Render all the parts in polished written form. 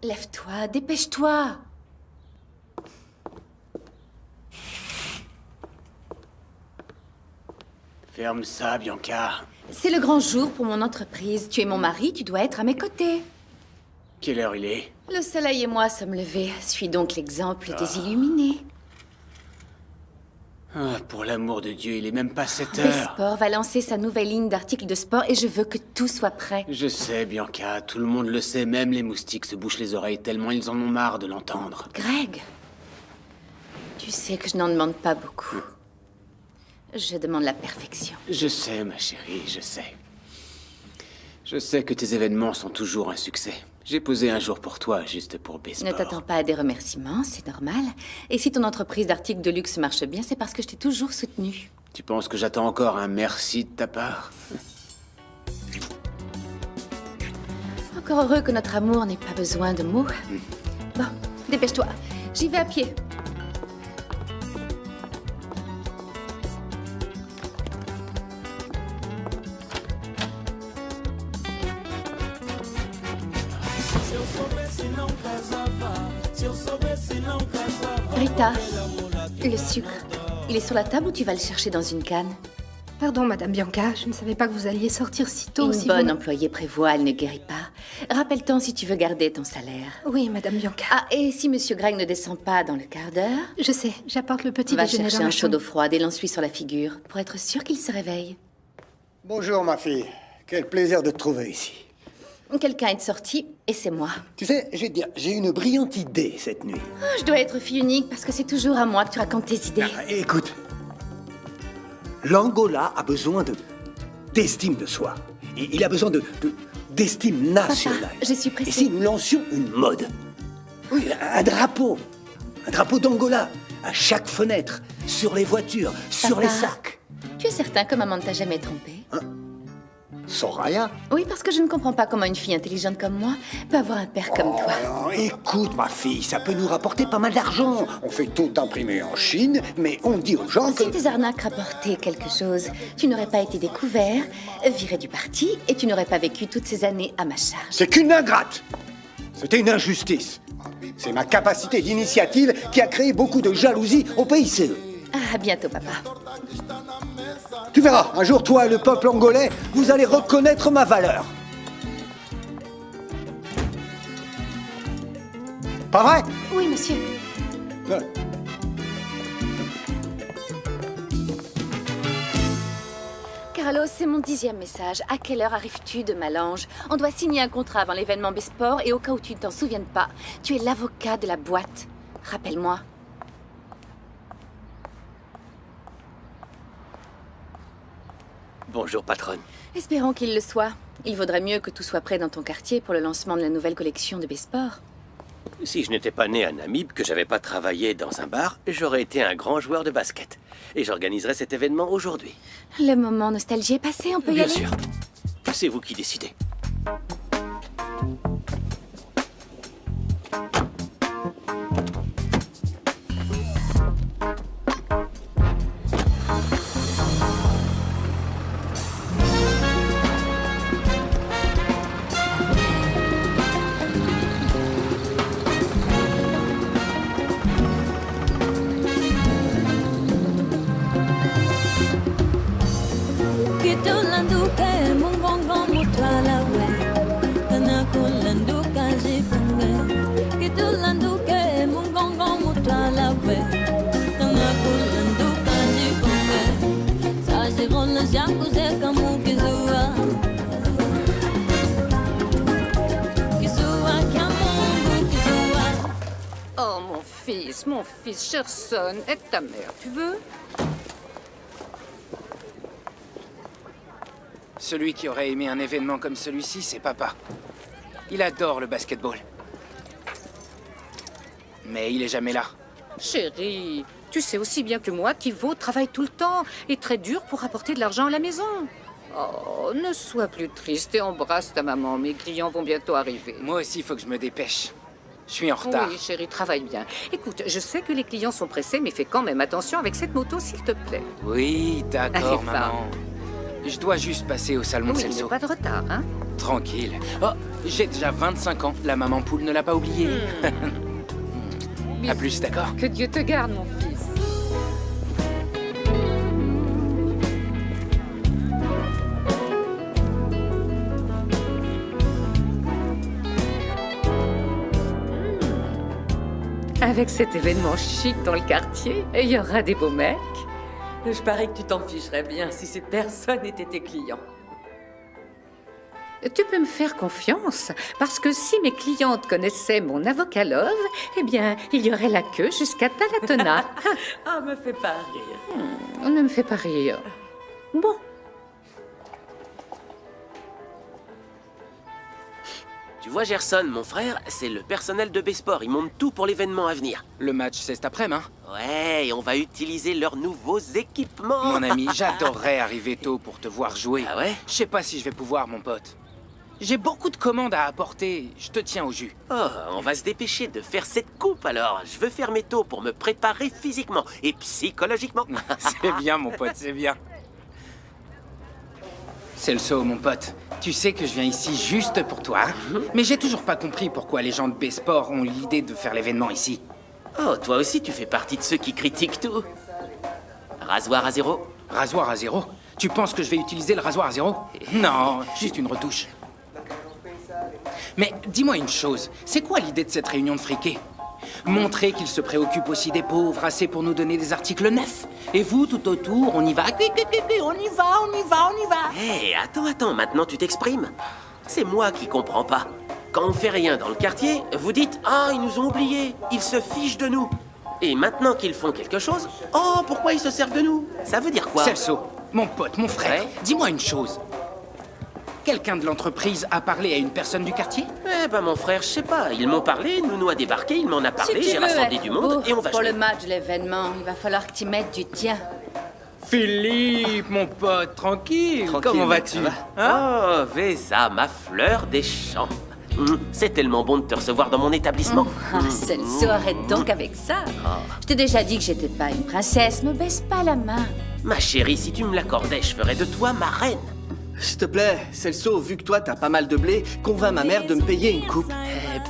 Lève-toi, dépêche-toi. Ferme ça, Bianca. C'est le grand jour pour mon entreprise. Tu es mon mari, tu dois être à mes côtés. Quelle heure il est? Le soleil et moi sommes levés. Suis donc l'exemple des illuminés. Ah, pour l'amour de Dieu, il est même pas 7 heures. Besport va lancer sa nouvelle ligne d'articles de sport et je veux que tout soit prêt. Je sais, Bianca, tout le monde le sait, même les moustiques se bouchent les oreilles tellement ils en ont marre de l'entendre. Greg, tu sais que je n'en demande pas beaucoup. Je demande la perfection. Je sais, ma chérie, je sais. Je sais que tes événements sont toujours un succès. J'ai posé un jour pour toi, juste pour Besport. Ne t'attends pas à des remerciements, c'est normal. Et si ton entreprise d'articles de luxe marche bien, c'est parce que je t'ai toujours soutenu. Tu penses que j'attends encore un merci de ta part? Encore heureux que notre amour n'ait pas besoin de mots. Bon, dépêche-toi. J'y vais à pied. Rita, le sucre, il est sur la table ou tu vas le chercher dans une canne? Pardon, Madame Bianca, je ne savais pas que vous alliez sortir si tôt. Une bonne employée prévoit, elle ne guérit pas. Rappelle-t'en si tu veux garder ton salaire. Oui, Madame Bianca. Ah, et si Monsieur Greg ne descend pas dans le quart d'heure, Je sais, j'apporte le petit va déjeuner chercher dans un la chaud d'eau chambre. froide et l'ensuie sur la figure, pour être sûr qu'il se réveille. Bonjour, ma fille. Quel plaisir de te trouver ici. Quelqu'un est sorti, et c'est moi. Tu sais, je vais te dire, j'ai une brillante idée cette nuit. Oh, je dois être fille unique parce que c'est toujours à moi que tu racontes tes idées. Écoute, l'Angola a besoin d'estime de soi. Il a besoin d'estime nationale. je suis pressée. Et si nous lancions une mode? Oui, un drapeau. Un drapeau d'Angola. À chaque fenêtre, sur les voitures, sur Papa. les sacs. Tu es certain que maman ne t'a jamais trompé? Soraya? Oui, parce que je ne comprends pas comment une fille intelligente comme moi peut avoir un père comme toi. Non, écoute, ma fille, ça peut nous rapporter pas mal d'argent. On fait tout imprimer en Chine, mais on dit aux gens que... Si tes arnaques rapportaient quelque chose, tu n'aurais pas été découvert, viré du parti, et tu n'aurais pas vécu toutes ces années à ma charge. C'est qu'une ingrate. C'était une injustice. C'est ma capacité d'initiative qui a créé beaucoup de jalousie au PICE. Ah, à bientôt, papa. Tu verras, un jour, toi et le peuple angolais, vous allez reconnaître ma valeur. Pas vrai? Oui, monsieur. Ouais. Carlos, c'est mon 10e message. À quelle heure arrives-tu de Malange? On doit signer un contrat avant l'événement Besport et au cas où tu ne t'en souviennes pas, tu es l'avocat de la boîte. Rappelle-moi. Bonjour, patronne. Espérons qu'il le soit. Il vaudrait mieux que tout soit prêt dans ton quartier pour le lancement de la nouvelle collection de Besport. Si je n'étais pas né à Namibe, que j'avais pas travaillé dans un bar, j'aurais été un grand joueur de basket. Et j'organiserais cet événement aujourd'hui. Le moment nostalgie est passé, on peut y Bien aller? sûr. C'est vous qui décidez. Kitulanduke mungongo mutwala we Kanakulanduka jifunge Kitulanduke mungongo mutwala we Kanakulanduka jifunge Sajirola jakuze kamukizua Kizua kamungu kizua Oh, mon fils, Cherson, aide ta mère, tu veux? Celui qui aurait aimé un événement comme celui-ci, c'est papa. Il adore le basketball. Mais il est jamais là. Chérie, tu sais aussi bien que moi qu'Ivo travaille tout le temps et très dur pour rapporter de l'argent à la maison. Oh, ne sois plus triste et embrasse ta maman. Mes clients vont bientôt arriver. Moi aussi, il faut que je me dépêche. Je suis en retard. Oui, chérie, travaille bien. Écoute, je sais que les clients sont pressés, mais fais quand même attention avec cette moto, s'il te plaît. Oui, d'accord, Allez, maman. Je dois juste passer au salon de Oui, mais Celso. pas de retard, hein? Tranquille. Oh, j'ai déjà 25 ans. La maman poule ne l'a pas oublié. À plus, d'accord? Que Dieu te garde, mon fils. Avec cet événement chic dans le quartier, il y aura des beaux mecs. Je parie que tu t'en ficherais bien si ces personnes étaient tes clients. Tu peux me faire confiance, parce que si mes clientes connaissaient mon avocat Love, eh bien, il y aurait la queue jusqu'à Talatona. Ah, me fais pas rire. On ne me fait pas rire. Bon. Tu vois, Gerson, mon frère, c'est le personnel de Besport. Ils montent tout pour l'événement à venir. Le match, c'est cet après-midi, hein? Ouais, et on va utiliser leurs nouveaux équipements. Mon ami, j'adorerais arriver tôt pour te voir jouer. Ah ouais? Je sais pas si je vais pouvoir, mon pote. J'ai beaucoup de commandes à apporter. Je te tiens au jus. Oh, on va se dépêcher de faire cette coupe alors. Je veux faire mes taux pour me préparer physiquement et psychologiquement. C'est bien, mon pote, c'est bien. Celso, mon pote, tu sais que je viens ici juste pour toi. Mais j'ai toujours pas compris pourquoi les gens de B-Sport ont l'idée de faire l'événement ici. Oh, toi aussi, tu fais partie de ceux qui critiquent tout. Rasoir à zéro? Rasoir à zéro? Tu penses que je vais utiliser le rasoir à zéro? Non, juste une retouche. Mais dis-moi une chose, c'est quoi l'idée de cette réunion de friqués? Montrer qu'ils se préoccupent aussi des pauvres, assez pour nous donner des articles neufs. Et vous, tout autour, on y va, on y va. Hé, attends, maintenant tu t'exprimes. C'est moi qui comprends pas. Quand on fait rien dans le quartier, vous dites « Ah, ils nous ont oubliés, ils se fichent de nous ». Et maintenant qu'ils font quelque chose, « Oh, pourquoi ils se servent de nous ?» Ça veut dire quoi? Celso, mon pote, mon frère, Ouais. dis-moi une chose. Quelqu'un de l'entreprise a parlé à une personne du quartier? Eh ben mon frère, je sais pas, ils m'ont parlé, Nounou a débarqué, il m'en a parlé, Si tu j'ai veux rassemblé être du monde beau et on va pour jouer. le match de l'événement, il va falloir que tu mettes du tien. Philippe, mon pote, tranquille. Tranquille, Comment mec, vas-tu? ça va Hein? Oh, Véza, ma fleur des champs. C'est tellement bon de te recevoir dans mon établissement. Ah, Celso, arrête donc avec ça. Je t'ai déjà dit que j'étais pas une princesse, me baisse pas la main. Ma chérie, si tu me l'accordais, je ferais de toi ma reine. S'il te plaît, Celso, vu que toi t'as pas mal de blé, convainc ma mère de me payer une coupe.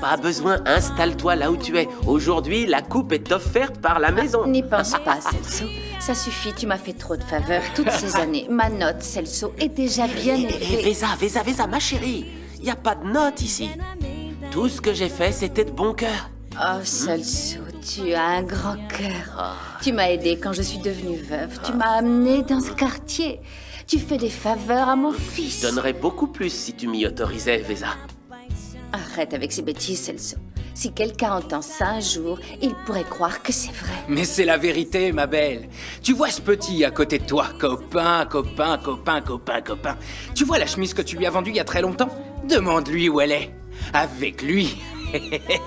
Pas besoin, installe-toi là où tu es. Aujourd'hui, la coupe est offerte par la maison. N'y pense pas, Celso. Ça suffit, tu m'as fait trop de faveurs toutes ces années. Ma note, Celso, est déjà bien élevée. Véza, ma chérie. Y a pas de note ici. Tout ce que j'ai fait, c'était de bon cœur. Oh, Celso, tu as un grand cœur. Tu m'as aidée quand je suis devenue veuve. Tu m'as amenée dans ce quartier. Tu fais des faveurs à mon fils. Je donnerais beaucoup plus si tu m'y autorisais, Véza. Arrête avec ces bêtises, Celso. Si quelqu'un entend ça un jour, il pourrait croire que c'est vrai. Mais c'est la vérité, ma belle. Tu vois ce petit à côté de toi, copain. Tu vois la chemise que tu lui as vendue il y a très longtemps? Demande-lui où elle est. Avec lui.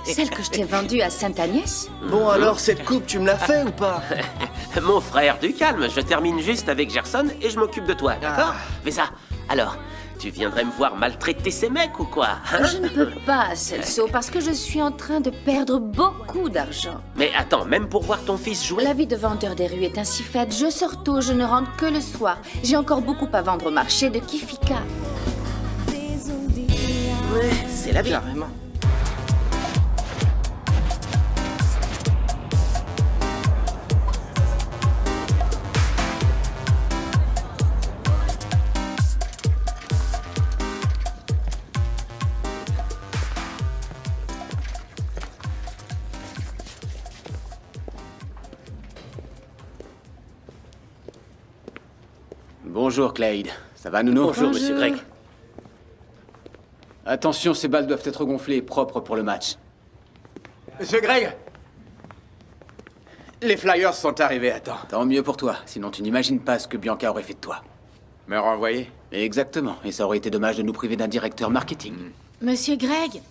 Celle que je t'ai vendue à Sainte-Agnès? Bon alors, cette coupe, tu me l'as fait ou pas? Mon frère, du calme, je termine juste avec Gerson et je m'occupe de toi, d'accord? Véza, alors, tu viendrais me voir maltraiter ces mecs ou quoi, hein? Je ne peux pas, Celso, parce que je suis en train de perdre beaucoup d'argent. Mais attends, même pour voir ton fils jouer? La vie de vendeur des rues est ainsi faite. Je sors tôt, je ne rentre que le soir. J'ai encore beaucoup à vendre au marché de Kifika. Ouais, c'est la vie. Carrément. Bonjour, Clyde. Ça va, Nounou? Bonjour, monsieur Greg. Attention, ces balles doivent être gonflées et propres pour le match. Monsieur Greg, les Flyers sont arrivés à temps. Tant mieux pour toi, sinon tu n'imagines pas ce que Bianca aurait fait de toi. Me renvoyer? Exactement, et ça aurait été dommage de nous priver d'un directeur marketing. Monsieur Greg,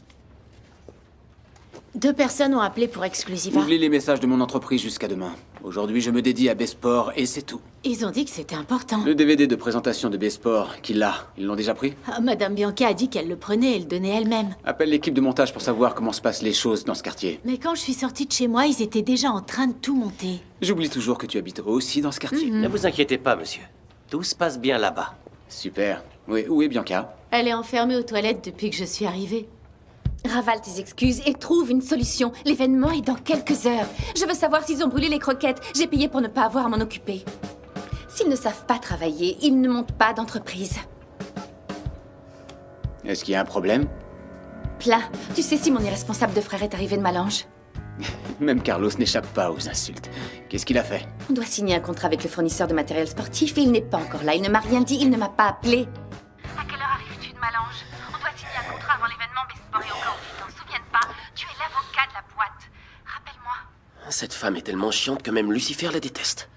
2 personnes ont appelé pour Exclusiva. Oublie les messages de mon entreprise jusqu'à demain. Aujourd'hui, je me dédie à Besport et c'est tout. Ils ont dit que c'était important. Le DVD de présentation de Besport, qu'il l'a, ils l'ont déjà pris? Ah, Madame Bianca a dit qu'elle le prenait et le donnait elle-même. Appelle l'équipe de montage pour savoir comment se passent les choses dans ce quartier. Mais quand je suis sortie de chez moi, ils étaient déjà en train de tout monter. J'oublie toujours que tu habites aussi dans ce quartier. Ne vous inquiétez pas, monsieur. Tout se passe bien là-bas. Super. Oui, où est Bianca? Elle est enfermée aux toilettes depuis que je suis arrivée. Ravale tes excuses et trouve une solution. L'événement est dans quelques heures. Je veux savoir s'ils ont brûlé les croquettes. J'ai payé pour ne pas avoir à m'en occuper. S'ils ne savent pas travailler, ils ne montent pas d'entreprise. Est-ce qu'il y a un problème? Plein. Tu sais si mon irresponsable de frère est arrivé de Malange? Même Carlos n'échappe pas aux insultes. Qu'est-ce qu'il a fait? On doit signer un contrat avec le fournisseur de matériel sportif et il n'est pas encore là. Il ne m'a rien dit, il ne m'a pas appelé. À quelle heure arrives-tu de Malange? On doit signer un contrat avant l'événement Besport et au cas où tu t'en souviennes pas, tu es l'avocat de la boîte. Rappelle-moi. Cette femme est tellement chiante que même Lucifer la déteste.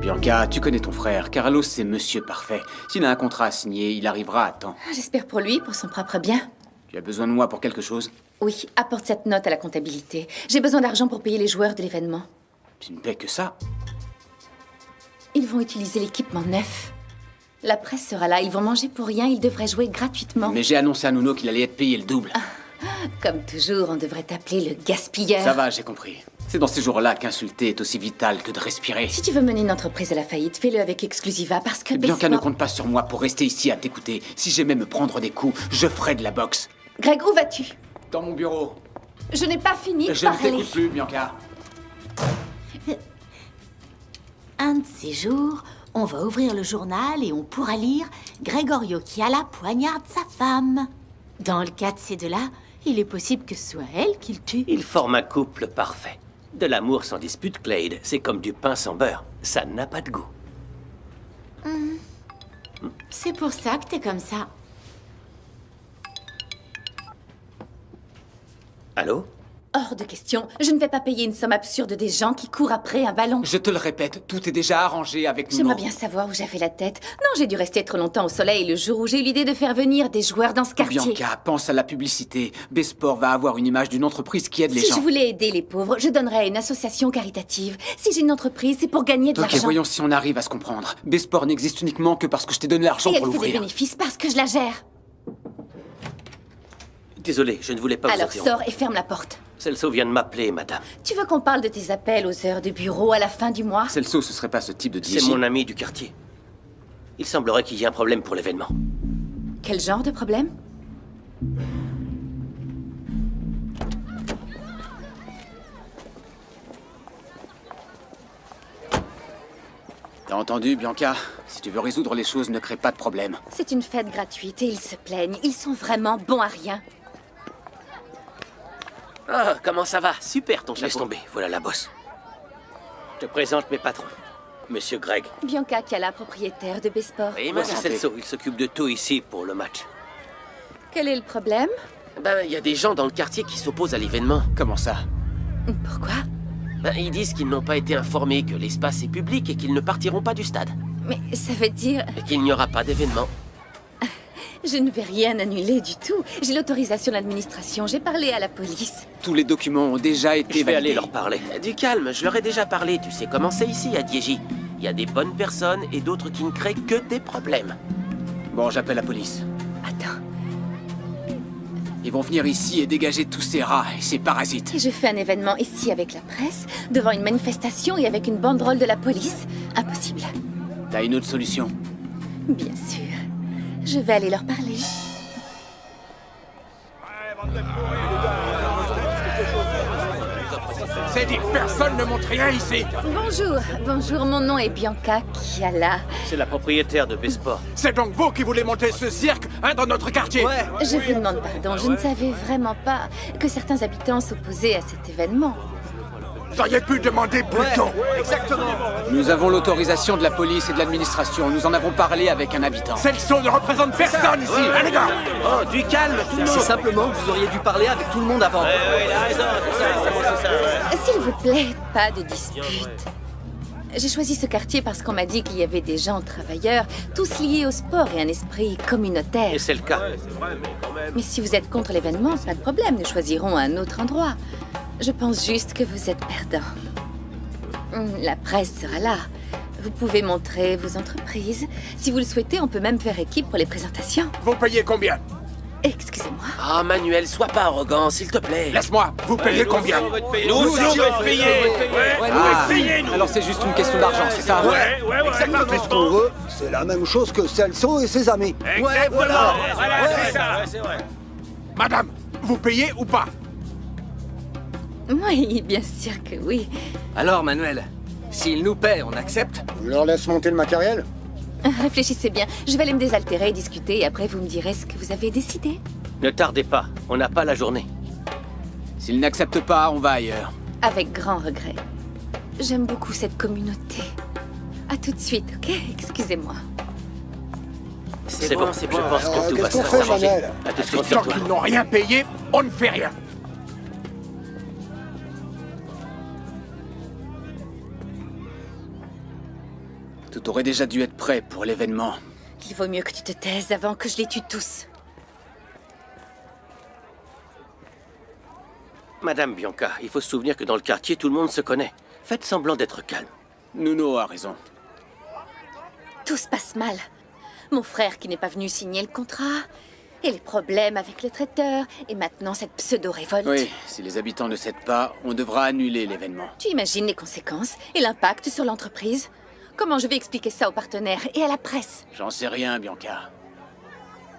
Bianca, tu connais ton frère. Carlos, c'est monsieur parfait. S'il a un contrat à signer, il arrivera à temps. J'espère pour lui, pour son propre bien. Tu as besoin de moi pour quelque chose? Oui, apporte cette note à la comptabilité. J'ai besoin d'argent pour payer les joueurs de l'événement. Tu ne paies que ça? Ils vont utiliser l'équipement neuf. La presse sera là, ils vont manger pour rien, ils devraient jouer gratuitement. Mais j'ai annoncé à Nuno qu'il allait être payé le double. Comme toujours, on devrait t'appeler le gaspilleur. Ça va, j'ai compris. C'est dans ces jours-là qu'insulter est aussi vital que de respirer. Si tu veux mener une entreprise à la faillite, fais-le avec Exclusiva parce que... Bianca ne compte pas sur moi pour rester ici à t'écouter. Si j'aimais me prendre des coups, je ferais de la boxe. Greg, où vas-tu? Dans mon bureau. Je n'ai pas fini de Je ne parler. t'écoute plus, Bianca. Un de ces jours, on va ouvrir le journal et on pourra lire Gregorio Chiala poignarde sa femme. Dans le cas de ces deux-là, il est possible que ce soit elle qui le tue. Ils forment un couple parfait. De l'amour sans dispute, Clade. C'est comme du pain sans beurre. Ça n'a pas de goût. C'est pour ça que t'es comme ça. Allô? Hors de question. Je ne vais pas payer une somme absurde des gens qui courent après un ballon. Je te le répète, tout est déjà arrangé avec Nuno. J'aimerais bien savoir où j'avais la tête. Non, j'ai dû rester trop longtemps au soleil le jour où j'ai eu l'idée de faire venir des joueurs dans ce quartier. Bianca, pense à la publicité. Besport va avoir une image d'une entreprise qui aide les gens. Si je voulais aider les pauvres, je donnerais à une association caritative. Si j'ai une entreprise, c'est pour gagner de Ok, l'argent. voyons si on arrive à se comprendre. Besport n'existe uniquement que parce que je t'ai donné l'argent Et pour elle fait des l'ouvrir. bénéfices parce que je la gère. Désolé, je ne voulais pas vous Alors interrompre. sors et ferme la porte. Celso vient de m'appeler, madame. Tu veux qu'on parle de tes appels aux heures de bureau à la fin du mois? Celso, ce serait pas ce type de C'est DJ. mon ami du quartier. Il semblerait qu'il y ait un problème pour l'événement. Quel genre de problème? T'as entendu, Bianca? Si tu veux résoudre les choses, ne crée pas de problème. C'est une fête gratuite et ils se plaignent. Ils sont vraiment bons à rien. Ah, comment ça va? Super ton Laisse chapeau. tomber, voilà la bosse. Je te présente mes patrons. Monsieur Greg. Bianca Chiala, propriétaire de Besport. Oui, Voici madame. Celso, il s'occupe de tout ici pour le match. Quel est le problème? Ben, il y a des gens dans le quartier qui s'opposent à l'événement. Comment ça? Pourquoi? Ben, ils disent qu'ils n'ont pas été informés que l'espace est public et qu'ils ne partiront pas du stade. Mais ça veut dire... Et qu'il n'y aura pas d'événement. Je ne vais rien annuler du tout. J'ai l'autorisation de l'administration. J'ai parlé à la police. Tous les documents ont déjà été Je vais validés. aller leur parler. Du calme, je leur ai déjà parlé. Tu sais comment c'est ici à Dieji. Il y a des bonnes personnes et d'autres qui ne créent que des problèmes. Bon, j'appelle la police. Attends. Ils vont venir ici et dégager tous ces rats et ces parasites. Et je fais un événement ici avec la presse, devant une manifestation et avec une banderole de la police. Impossible. T'as une autre solution? Bien sûr. Je vais aller leur parler. C'est dit, personne ne montre rien ici. Bonjour, mon nom est Bianca Chiala. C'est la propriétaire de Besport. C'est donc vous qui voulez monter ce cirque, dans notre quartier? Je vous demande pardon, je ne savais vraiment pas que certains habitants s'opposaient à cet événement. Vous auriez pu demander plus tôt. Exactement. Nous avons l'autorisation de la police et de l'administration. Nous en avons parlé avec un habitant. Celso ne représente personne ici, hein, les gars? Oh, du calme, tout le monde. C'est simplement que vous auriez dû parler avec tout le monde avant. il a raison, c'est ça. S'il vous plaît, pas de dispute. J'ai choisi ce quartier parce qu'on m'a dit qu'il y avait des gens travailleurs, tous liés au sport et un esprit communautaire. Et c'est le cas. Mais si vous êtes contre l'événement, pas de problème, nous choisirons un autre endroit. Je pense juste que vous êtes perdant. La presse sera là. Vous pouvez montrer vos entreprises. Si vous le souhaitez, on peut même faire équipe pour les présentations. Vous payez combien? Excusez-moi. Ah, Manuel, sois pas arrogant, s'il te plaît. Laisse-moi, vous payez combien? Nous aussi, on va te payer. Alors c'est juste une question d'argent, c'est ça? Exactement. Tout ce qu'on veut, c'est la même chose que Celso et ses amis. Voilà, c'est ça. Madame, vous payez ou pas? Oui, bien sûr que oui. Alors, Manuel, s'ils nous paient, on accepte? On leur laisse monter le matériel? Réfléchissez bien. Je vais aller me désaltérer et discuter, et après vous me direz ce que vous avez décidé. Ne tardez pas, on n'a pas la journée. S'ils n'acceptent pas, on va ailleurs. Avec grand regret. J'aime beaucoup cette communauté. À tout de suite, ok? Excusez-moi. C'est bon, je pense que tout va Qu'est-ce qu'on fait, s'arranger. Manel? À tout de suite, Tant sur toi. qu'ils n'ont rien payé, on ne fait rien. Tout aurait déjà dû être prêt pour l'événement. Il vaut mieux que tu te taises avant que je les tue tous. Madame Bianca, il faut se souvenir que dans le quartier, tout le monde se connaît. Faites semblant d'être calme. Nuno a raison. Tout se passe mal. Mon frère qui n'est pas venu signer le contrat, et les problèmes avec le traiteur, et maintenant cette pseudo-révolte. Oui, si les habitants ne cèdent pas, on devra annuler l'événement. Tu imagines les conséquences et l'impact sur l'entreprise? Comment je vais expliquer ça aux partenaires et à la presse? J'en sais rien, Bianca.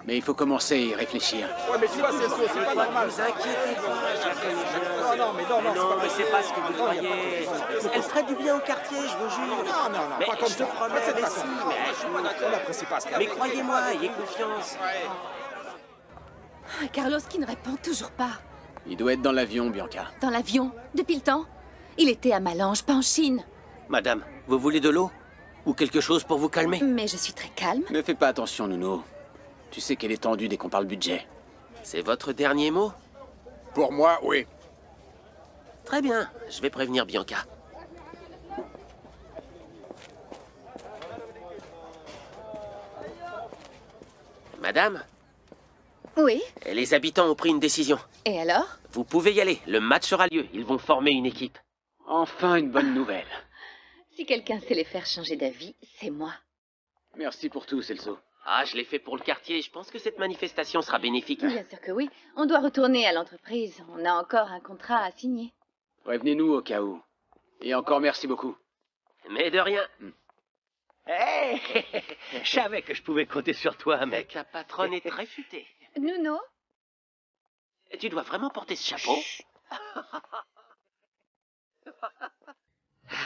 Mais il faut commencer à y réfléchir. Ouais, mais tu vois, c'est pas normal. Vous inquiétez pas, non, mais c'est pas ce que vous croyez. Elle ferait du bien au quartier, je vous jure. Non, mais pas comme je te promets, mais si, mais croyez-moi, ayez confiance. Carlos qui ne répond toujours pas. Il doit être dans l'avion, Bianca. Dans l'avion, depuis le temps. Il était à Malange, pas en Chine. Madame, vous voulez de l'eau? Ou quelque chose pour vous calmer? Mais je suis très calme. Ne fais pas attention, Nuno. Tu sais qu'elle est tendue dès qu'on parle budget. C'est votre dernier mot? Pour moi, oui. Très bien, je vais prévenir Bianca. Madame, Oui. les habitants ont pris une décision. Et alors? Vous pouvez y aller, le match aura lieu. Ils vont former une équipe. Enfin, une bonne nouvelle. Si quelqu'un sait les faire changer d'avis, c'est moi. Merci pour tout, Celso. Ah, je l'ai fait pour le quartier. Je pense que cette manifestation sera bénéfique. Bien sûr que oui. On doit retourner à l'entreprise. On a encore un contrat à signer. Prévenez-nous au cas où. Et encore merci beaucoup. Mais de rien. Hey, je savais que je pouvais compter sur toi, mec. Ta patronne est très futée. Nuno? Tu dois vraiment porter ce chapeau.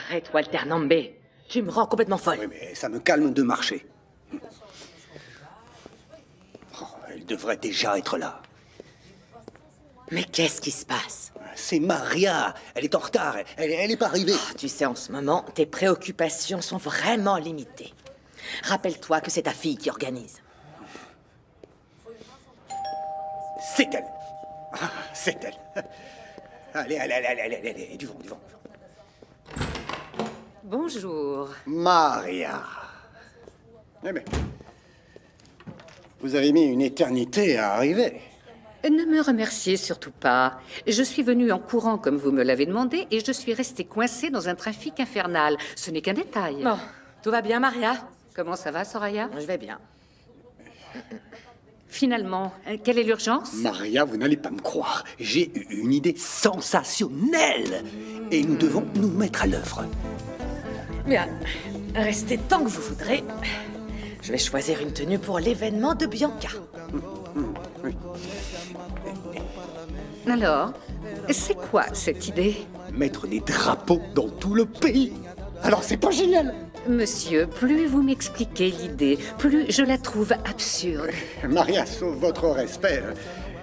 Arrête, Walter Nambe. Tu me rends complètement folle. Oui, mais ça me calme de marcher. Oh, elle devrait déjà être là. Mais qu'est-ce qui se passe? C'est Maria. Elle est en retard. Elle n'est pas arrivée. Oh, tu sais, en ce moment, tes préoccupations sont vraiment limitées. Rappelle-toi que c'est ta fille qui organise. C'est elle. Ah, c'est elle. Allez, du vent. Bonjour. Maria. Eh bien, vous avez mis une éternité à arriver. Ne me remerciez surtout pas. Je suis venue en courant comme vous me l'avez demandé et je suis restée coincée dans un trafic infernal. Ce n'est qu'un détail. Bon, tout va bien, Maria? Comment ça va, Soraya? Je vais bien. Finalement, quelle est l'urgence? Maria, vous n'allez pas me croire. J'ai eu une idée sensationnelle. Et nous devons nous mettre à l'œuvre. Bien, restez tant que vous voudrez. Je vais choisir une tenue pour l'événement de Bianca. Alors, c'est quoi cette idée? Mettre des drapeaux dans tout le pays. Alors c'est pas génial? Monsieur, plus vous m'expliquez l'idée, plus je la trouve absurde. Maria, sauf votre respect,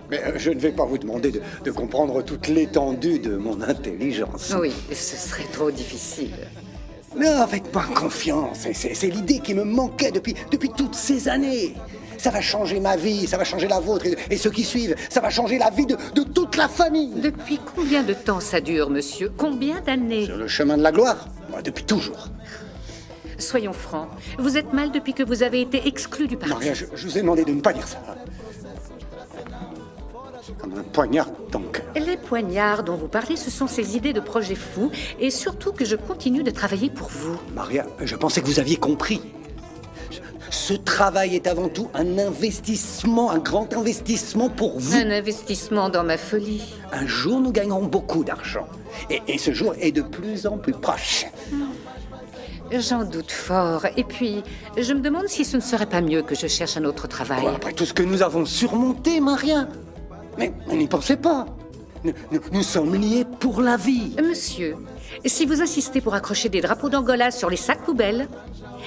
mais je ne vais pas vous demander de comprendre toute l'étendue de mon intelligence. Oui, ce serait trop difficile. Non, faites-moi confiance. C'est l'idée qui me manquait depuis toutes ces années. Ça va changer ma vie, ça va changer la vôtre et ceux qui suivent. Ça va changer la vie de toute la famille. Depuis combien de temps ça dure, monsieur? Combien d'années? Sur le chemin de la gloire, moi, depuis toujours. Soyons francs, vous êtes mal depuis que vous avez été exclu du parti. Maria, je vous ai demandé de ne pas dire ça. Comme un poignard dans le cœur. Les poignards dont vous parlez, ce sont ces idées de projets fous, et surtout que je continue de travailler pour vous. Maria, je pensais que vous aviez compris. Ce travail est avant tout un investissement, un grand investissement pour vous. Un investissement dans ma folie. Un jour, nous gagnerons beaucoup d'argent. Et ce jour est de plus en plus proche. J'en doute fort. Et puis, je me demande si ce ne serait pas mieux que je cherche un autre travail. Après tout ce que nous avons surmonté, Maria. Mais n'y pensez pas. Nous sommes liés pour la vie. Monsieur, si vous insistez pour accrocher des drapeaux d'Angola sur les sacs poubelles,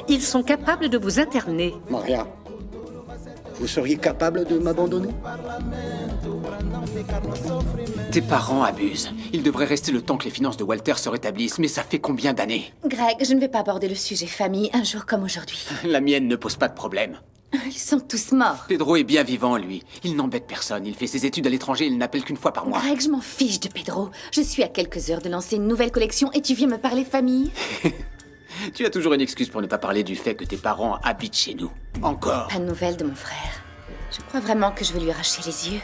ils sont capables de vous interner. Maria, vous seriez capable de m'abandonner? Tes parents abusent. Ils devraient rester le temps que les finances de Walter se rétablissent, mais ça fait combien d'années? Greg, je ne vais pas aborder le sujet famille un jour comme aujourd'hui. La mienne ne pose pas de problème. Ils sont tous morts. Pedro est bien vivant, lui. Il n'embête personne. Il fait ses études à l'étranger, il n'appelle qu'une fois par mois. Greg, je m'en fiche de Pedro. Je suis à quelques heures de lancer une nouvelle collection et tu viens me parler famille? Tu as toujours une excuse pour ne pas parler du fait que tes parents habitent chez nous. Encore. Pas de nouvelles de mon frère. Je crois vraiment que je vais lui arracher les yeux.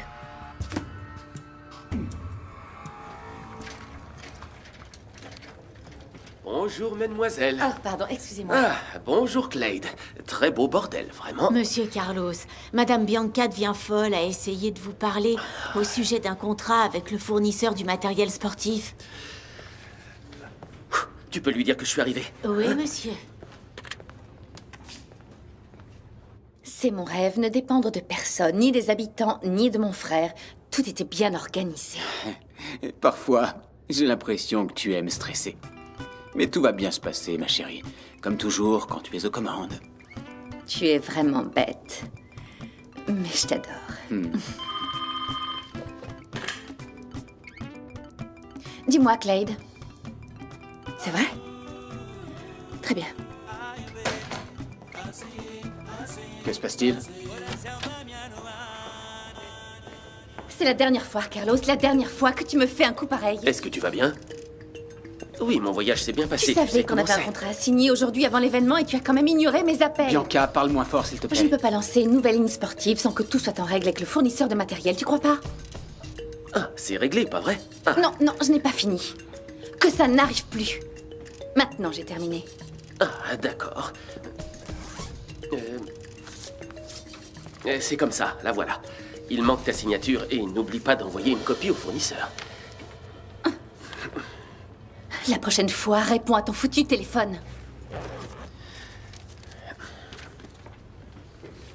Bonjour, mademoiselle. Oh, pardon, excusez-moi. Ah, bonjour, Clyde. Très beau bordel, vraiment. Monsieur Carlos, Madame Bianca devient folle à essayer de vous parler au sujet d'un contrat avec le fournisseur du matériel sportif. Tu peux lui dire que je suis arrivé? Oui, monsieur. C'est mon rêve, ne dépendre de personne, ni des habitants, ni de mon frère. Tout était bien organisé. Parfois, j'ai l'impression que tu aimes stresser. Mais tout va bien se passer, ma chérie. Comme toujours, quand tu es aux commandes. Tu es vraiment bête. Mais je t'adore. Dis-moi, Clyde. C'est vrai? Très bien. Que se passe-t-il? C'est la dernière fois, Carlos, la dernière fois que tu me fais un coup pareil. Est-ce que tu vas bien? Oui, mon voyage s'est bien passé. Tu savais sais qu'on comment avait un c'est. contrat à signer aujourd'hui avant l'événement et tu as quand même ignoré mes appels. Bianca, parle moins fort, s'il te plaît. Je ne peux pas lancer une nouvelle ligne sportive sans que tout soit en règle avec le fournisseur de matériel, tu crois pas? Ah, c'est réglé, pas vrai? Ah, Non, non, je n'ai pas fini. Que ça n'arrive plus. Maintenant, j'ai terminé. ah, d'accord. C'est comme ça, la voilà. Il manque ta signature et n'oublie pas d'envoyer une copie au fournisseur. La prochaine fois, réponds à ton foutu téléphone.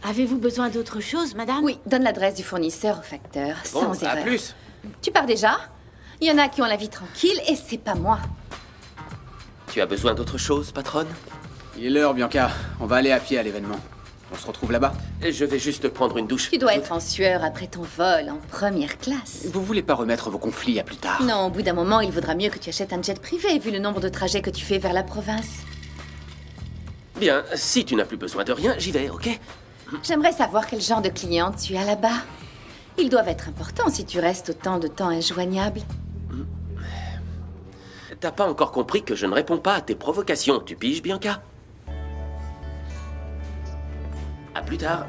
Avez-vous besoin d'autre chose, madame? Oui, donne l'adresse du fournisseur au facteur, Bon, sans à erreur. plus. Tu pars déjà? Il y en a qui ont la vie tranquille et c'est pas moi. Tu as besoin d'autre chose, patronne? Il est l'heure, Bianca. On va aller à pied à l'événement. On se retrouve là-bas? Je vais juste prendre une douche. Tu dois être en sueur après ton vol en première classe. Vous voulez pas remettre vos conflits à plus tard? Non, au bout d'un moment, il vaudra mieux que tu achètes un jet privé, vu le nombre de trajets que tu fais vers la province. Bien, si tu n'as plus besoin de rien, j'y vais, ok? J'aimerais savoir quel genre de client tu as là-bas. Ils doivent être importants si tu restes autant de temps injoignable. T'as pas encore compris que je ne réponds pas à tes provocations, tu piges, Bianca? À plus tard.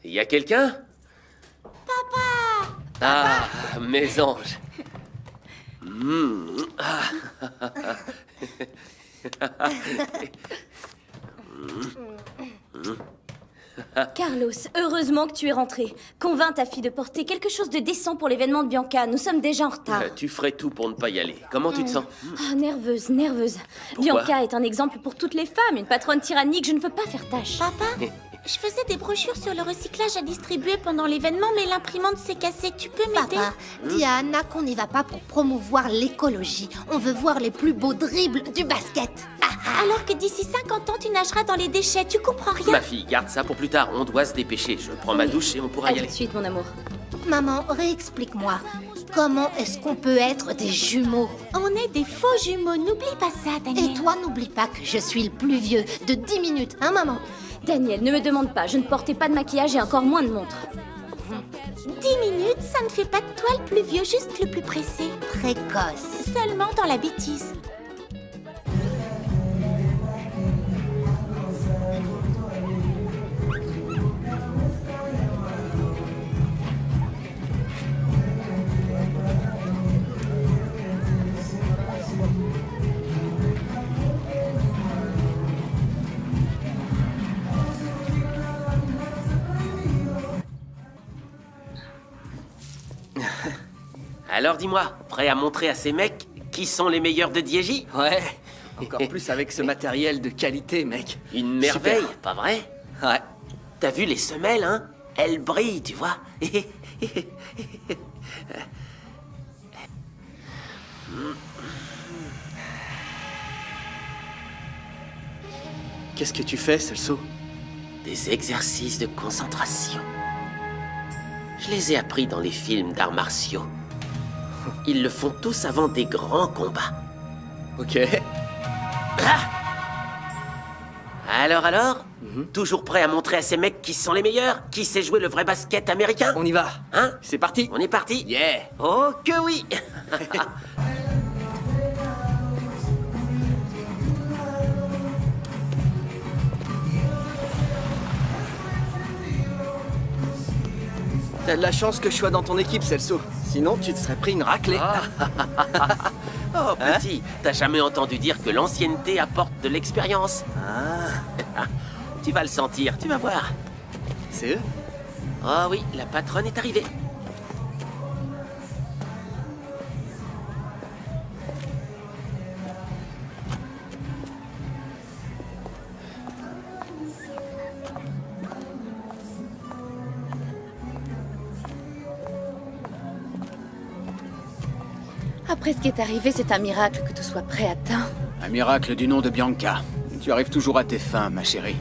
Y a quelqu'un? Papa! Ah, mes anges. Carlos, heureusement que tu es rentré. Convainc ta fille de porter quelque chose de décent pour l'événement de Bianca. Nous sommes déjà en retard. Tu ferais tout pour ne pas y aller. Comment tu te sens? Ah, nerveuse, nerveuse. Pourquoi? Bianca est un exemple pour toutes les femmes. Une patronne tyrannique, je ne veux pas faire tâche. Papa, Je faisais des brochures sur le recyclage à distribuer pendant l'événement, mais l'imprimante s'est cassée. Tu peux m'aider? Papa, dis à Anna qu'on n'y va pas pour promouvoir l'écologie. On veut voir les plus beaux dribbles du basket. Alors que d'ici 50 ans, tu nageras dans les déchets. Tu comprends rien? Ma fille, garde ça pour plus tard. On doit se dépêcher. Je prends ma douche et on pourra À y tout aller. de suite, mon amour. Maman, réexplique-moi. Comment est-ce qu'on peut être des jumeaux? On est des faux jumeaux. N'oublie pas ça, Daniel. Et toi, n'oublie pas que je suis le plus vieux de 10 minutes, hein, maman? Daniel, ne me demande pas. Je ne portais pas de maquillage et encore moins de montre. 10 minutes, ça ne fait pas de toi le plus vieux, juste le plus pressé. Précoce. Seulement dans la bêtise. Alors dis-moi, prêt à montrer à ces mecs qui sont les meilleurs de Diégy? Ouais, encore plus avec ce matériel de qualité, mec. Une merveille, Super. pas vrai? Ouais. T'as vu les semelles, hein? Elles brillent, tu vois. Qu'est-ce que tu fais, Celso? Des exercices de concentration. Je les ai appris dans les films d'arts martiaux. Ils le font tous avant des grands combats. Ok. Ah! Alors Toujours prêt à montrer à ces mecs qui sont les meilleurs? Qui sait jouer le vrai basket américain? On y va. Hein? C'est parti. On est parti? Yeah. Oh que oui! T'as de la chance que je sois dans ton équipe, Celso. Sinon, tu te serais pris une raclée. Oh petit, t'as jamais entendu dire que l'ancienneté apporte de l'expérience? Tu vas le sentir, tu vas voir. C'est eux? Oh oui, la patronne est arrivée. Après ce qui est arrivé, c'est un miracle que tout soit prêt à temps. Un miracle du nom de Bianca. Tu arrives toujours à tes fins, ma chérie.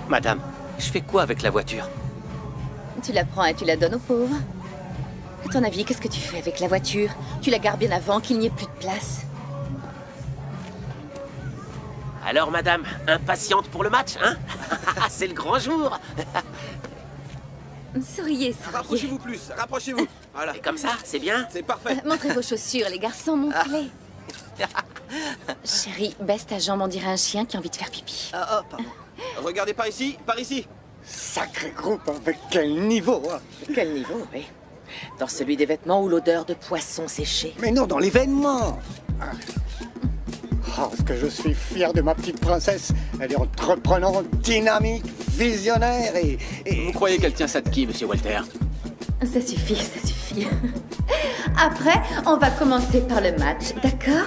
Madame, je fais quoi avec la voiture? Tu la prends et tu la donnes aux pauvres. À ton avis, qu'est-ce que tu fais avec la voiture? Tu la gares bien avant qu'il n'y ait plus de place. Alors madame, impatiente pour le match, hein? C'est le grand jour. Souriez, souriez. Rapprochez-vous plus, rapprochez-vous. Voilà. Et comme ça, c'est bien? C'est parfait. Montrez vos chaussures, les garçons, montrez-les. Chérie, baisse ta jambe, on dirait un chien qui a envie de faire pipi. Ah, pardon. Regardez par ici, par ici. Sacré groupe, avec quel niveau, hein. Quel niveau, oui. Dans celui des vêtements ou l'odeur de poisson séché. Mais non, dans l'événement. Oh, ce que je suis fier de ma petite princesse. Elle est entreprenante, dynamique, visionnaire et... Vous croyez qu'elle tient ça de qui, monsieur Walter? Ça suffit, ça suffit. Après, on va commencer par le match, d'accord?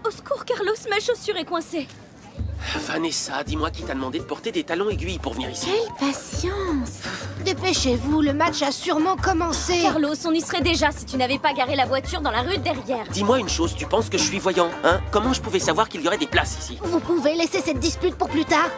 Au secours, Carlos, ma chaussure est coincée. Vanessa, dis-moi qui t'a demandé de porter des talons aiguilles pour venir ici. Quelle patience. Dépêchez-vous, le match a sûrement commencé. Carlos, on y serait déjà si tu n'avais pas garé la voiture dans la rue derrière. Dis-moi une chose, tu penses que je suis voyant, hein? Comment je pouvais savoir qu'il y aurait des places ici? Vous pouvez laisser cette dispute pour plus tard.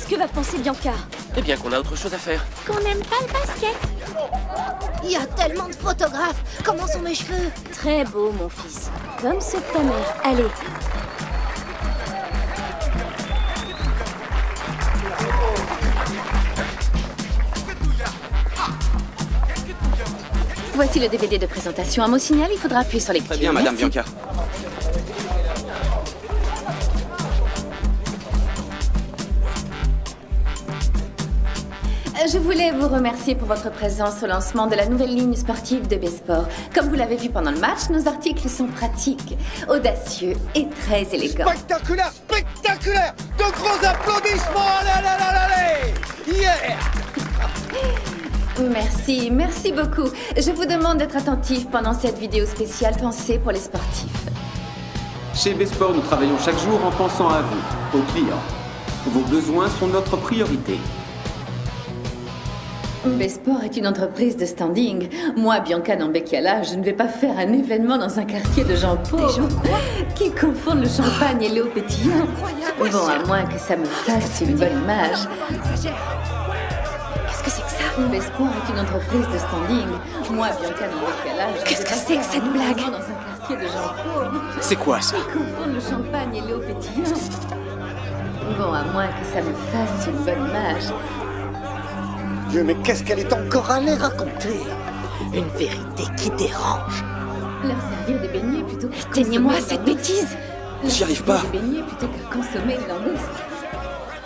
Qu'est-ce que va penser Bianca? Eh bien qu'on a autre chose à faire. Qu'on n'aime pas le basket. Il y a tellement de photographes. Comment sont mes cheveux? Très beau, mon fils. Comme ceux de ta mère. Allez. Voici le DVD de présentation. À mon signal, il faudra appuyer sur les Très bien, Madame Bianca. Je voulais vous remercier pour votre présence au lancement de la nouvelle ligne sportive de B-Sport. Comme vous l'avez vu pendant le match, nos articles sont pratiques, audacieux et très élégants. Spectaculaire, spectaculaire! De gros applaudissements! Allez, allez, allez, allez! Yeah! Merci beaucoup. Je vous demande d'être attentif pendant cette vidéo spéciale pensée pour les sportifs. Chez B-Sport, nous travaillons chaque jour en pensant à vous, aux clients. Vos besoins sont notre priorité. B-Sport est une entreprise de standing. Moi, Bianca Nambekiala, je ne vais pas faire un événement dans un quartier de gens pauvres qui confondent le champagne et l'eau pétillante. Bon, à moins que ça me fasse une bonne image. Qu'est-ce que c'est que ça? B-Sport est une entreprise de standing. Moi, Bianca Nambekiala, je Qu'est-ce ne que vais pas c'est que faire cette un blague? événement dans un quartier de gens pauvres C'est quoi ça? qui confondent le champagne et l'eau pétillante. Bon, à moins que ça me fasse une bonne image. Dieu, mais qu'est-ce qu'elle est encore allée raconter? Une vérité qui dérange. Leur servir des beignets plutôt que Éteignez-moi cette bêtise. J'y arrive pas. Des beignets plutôt que consommer de langouste.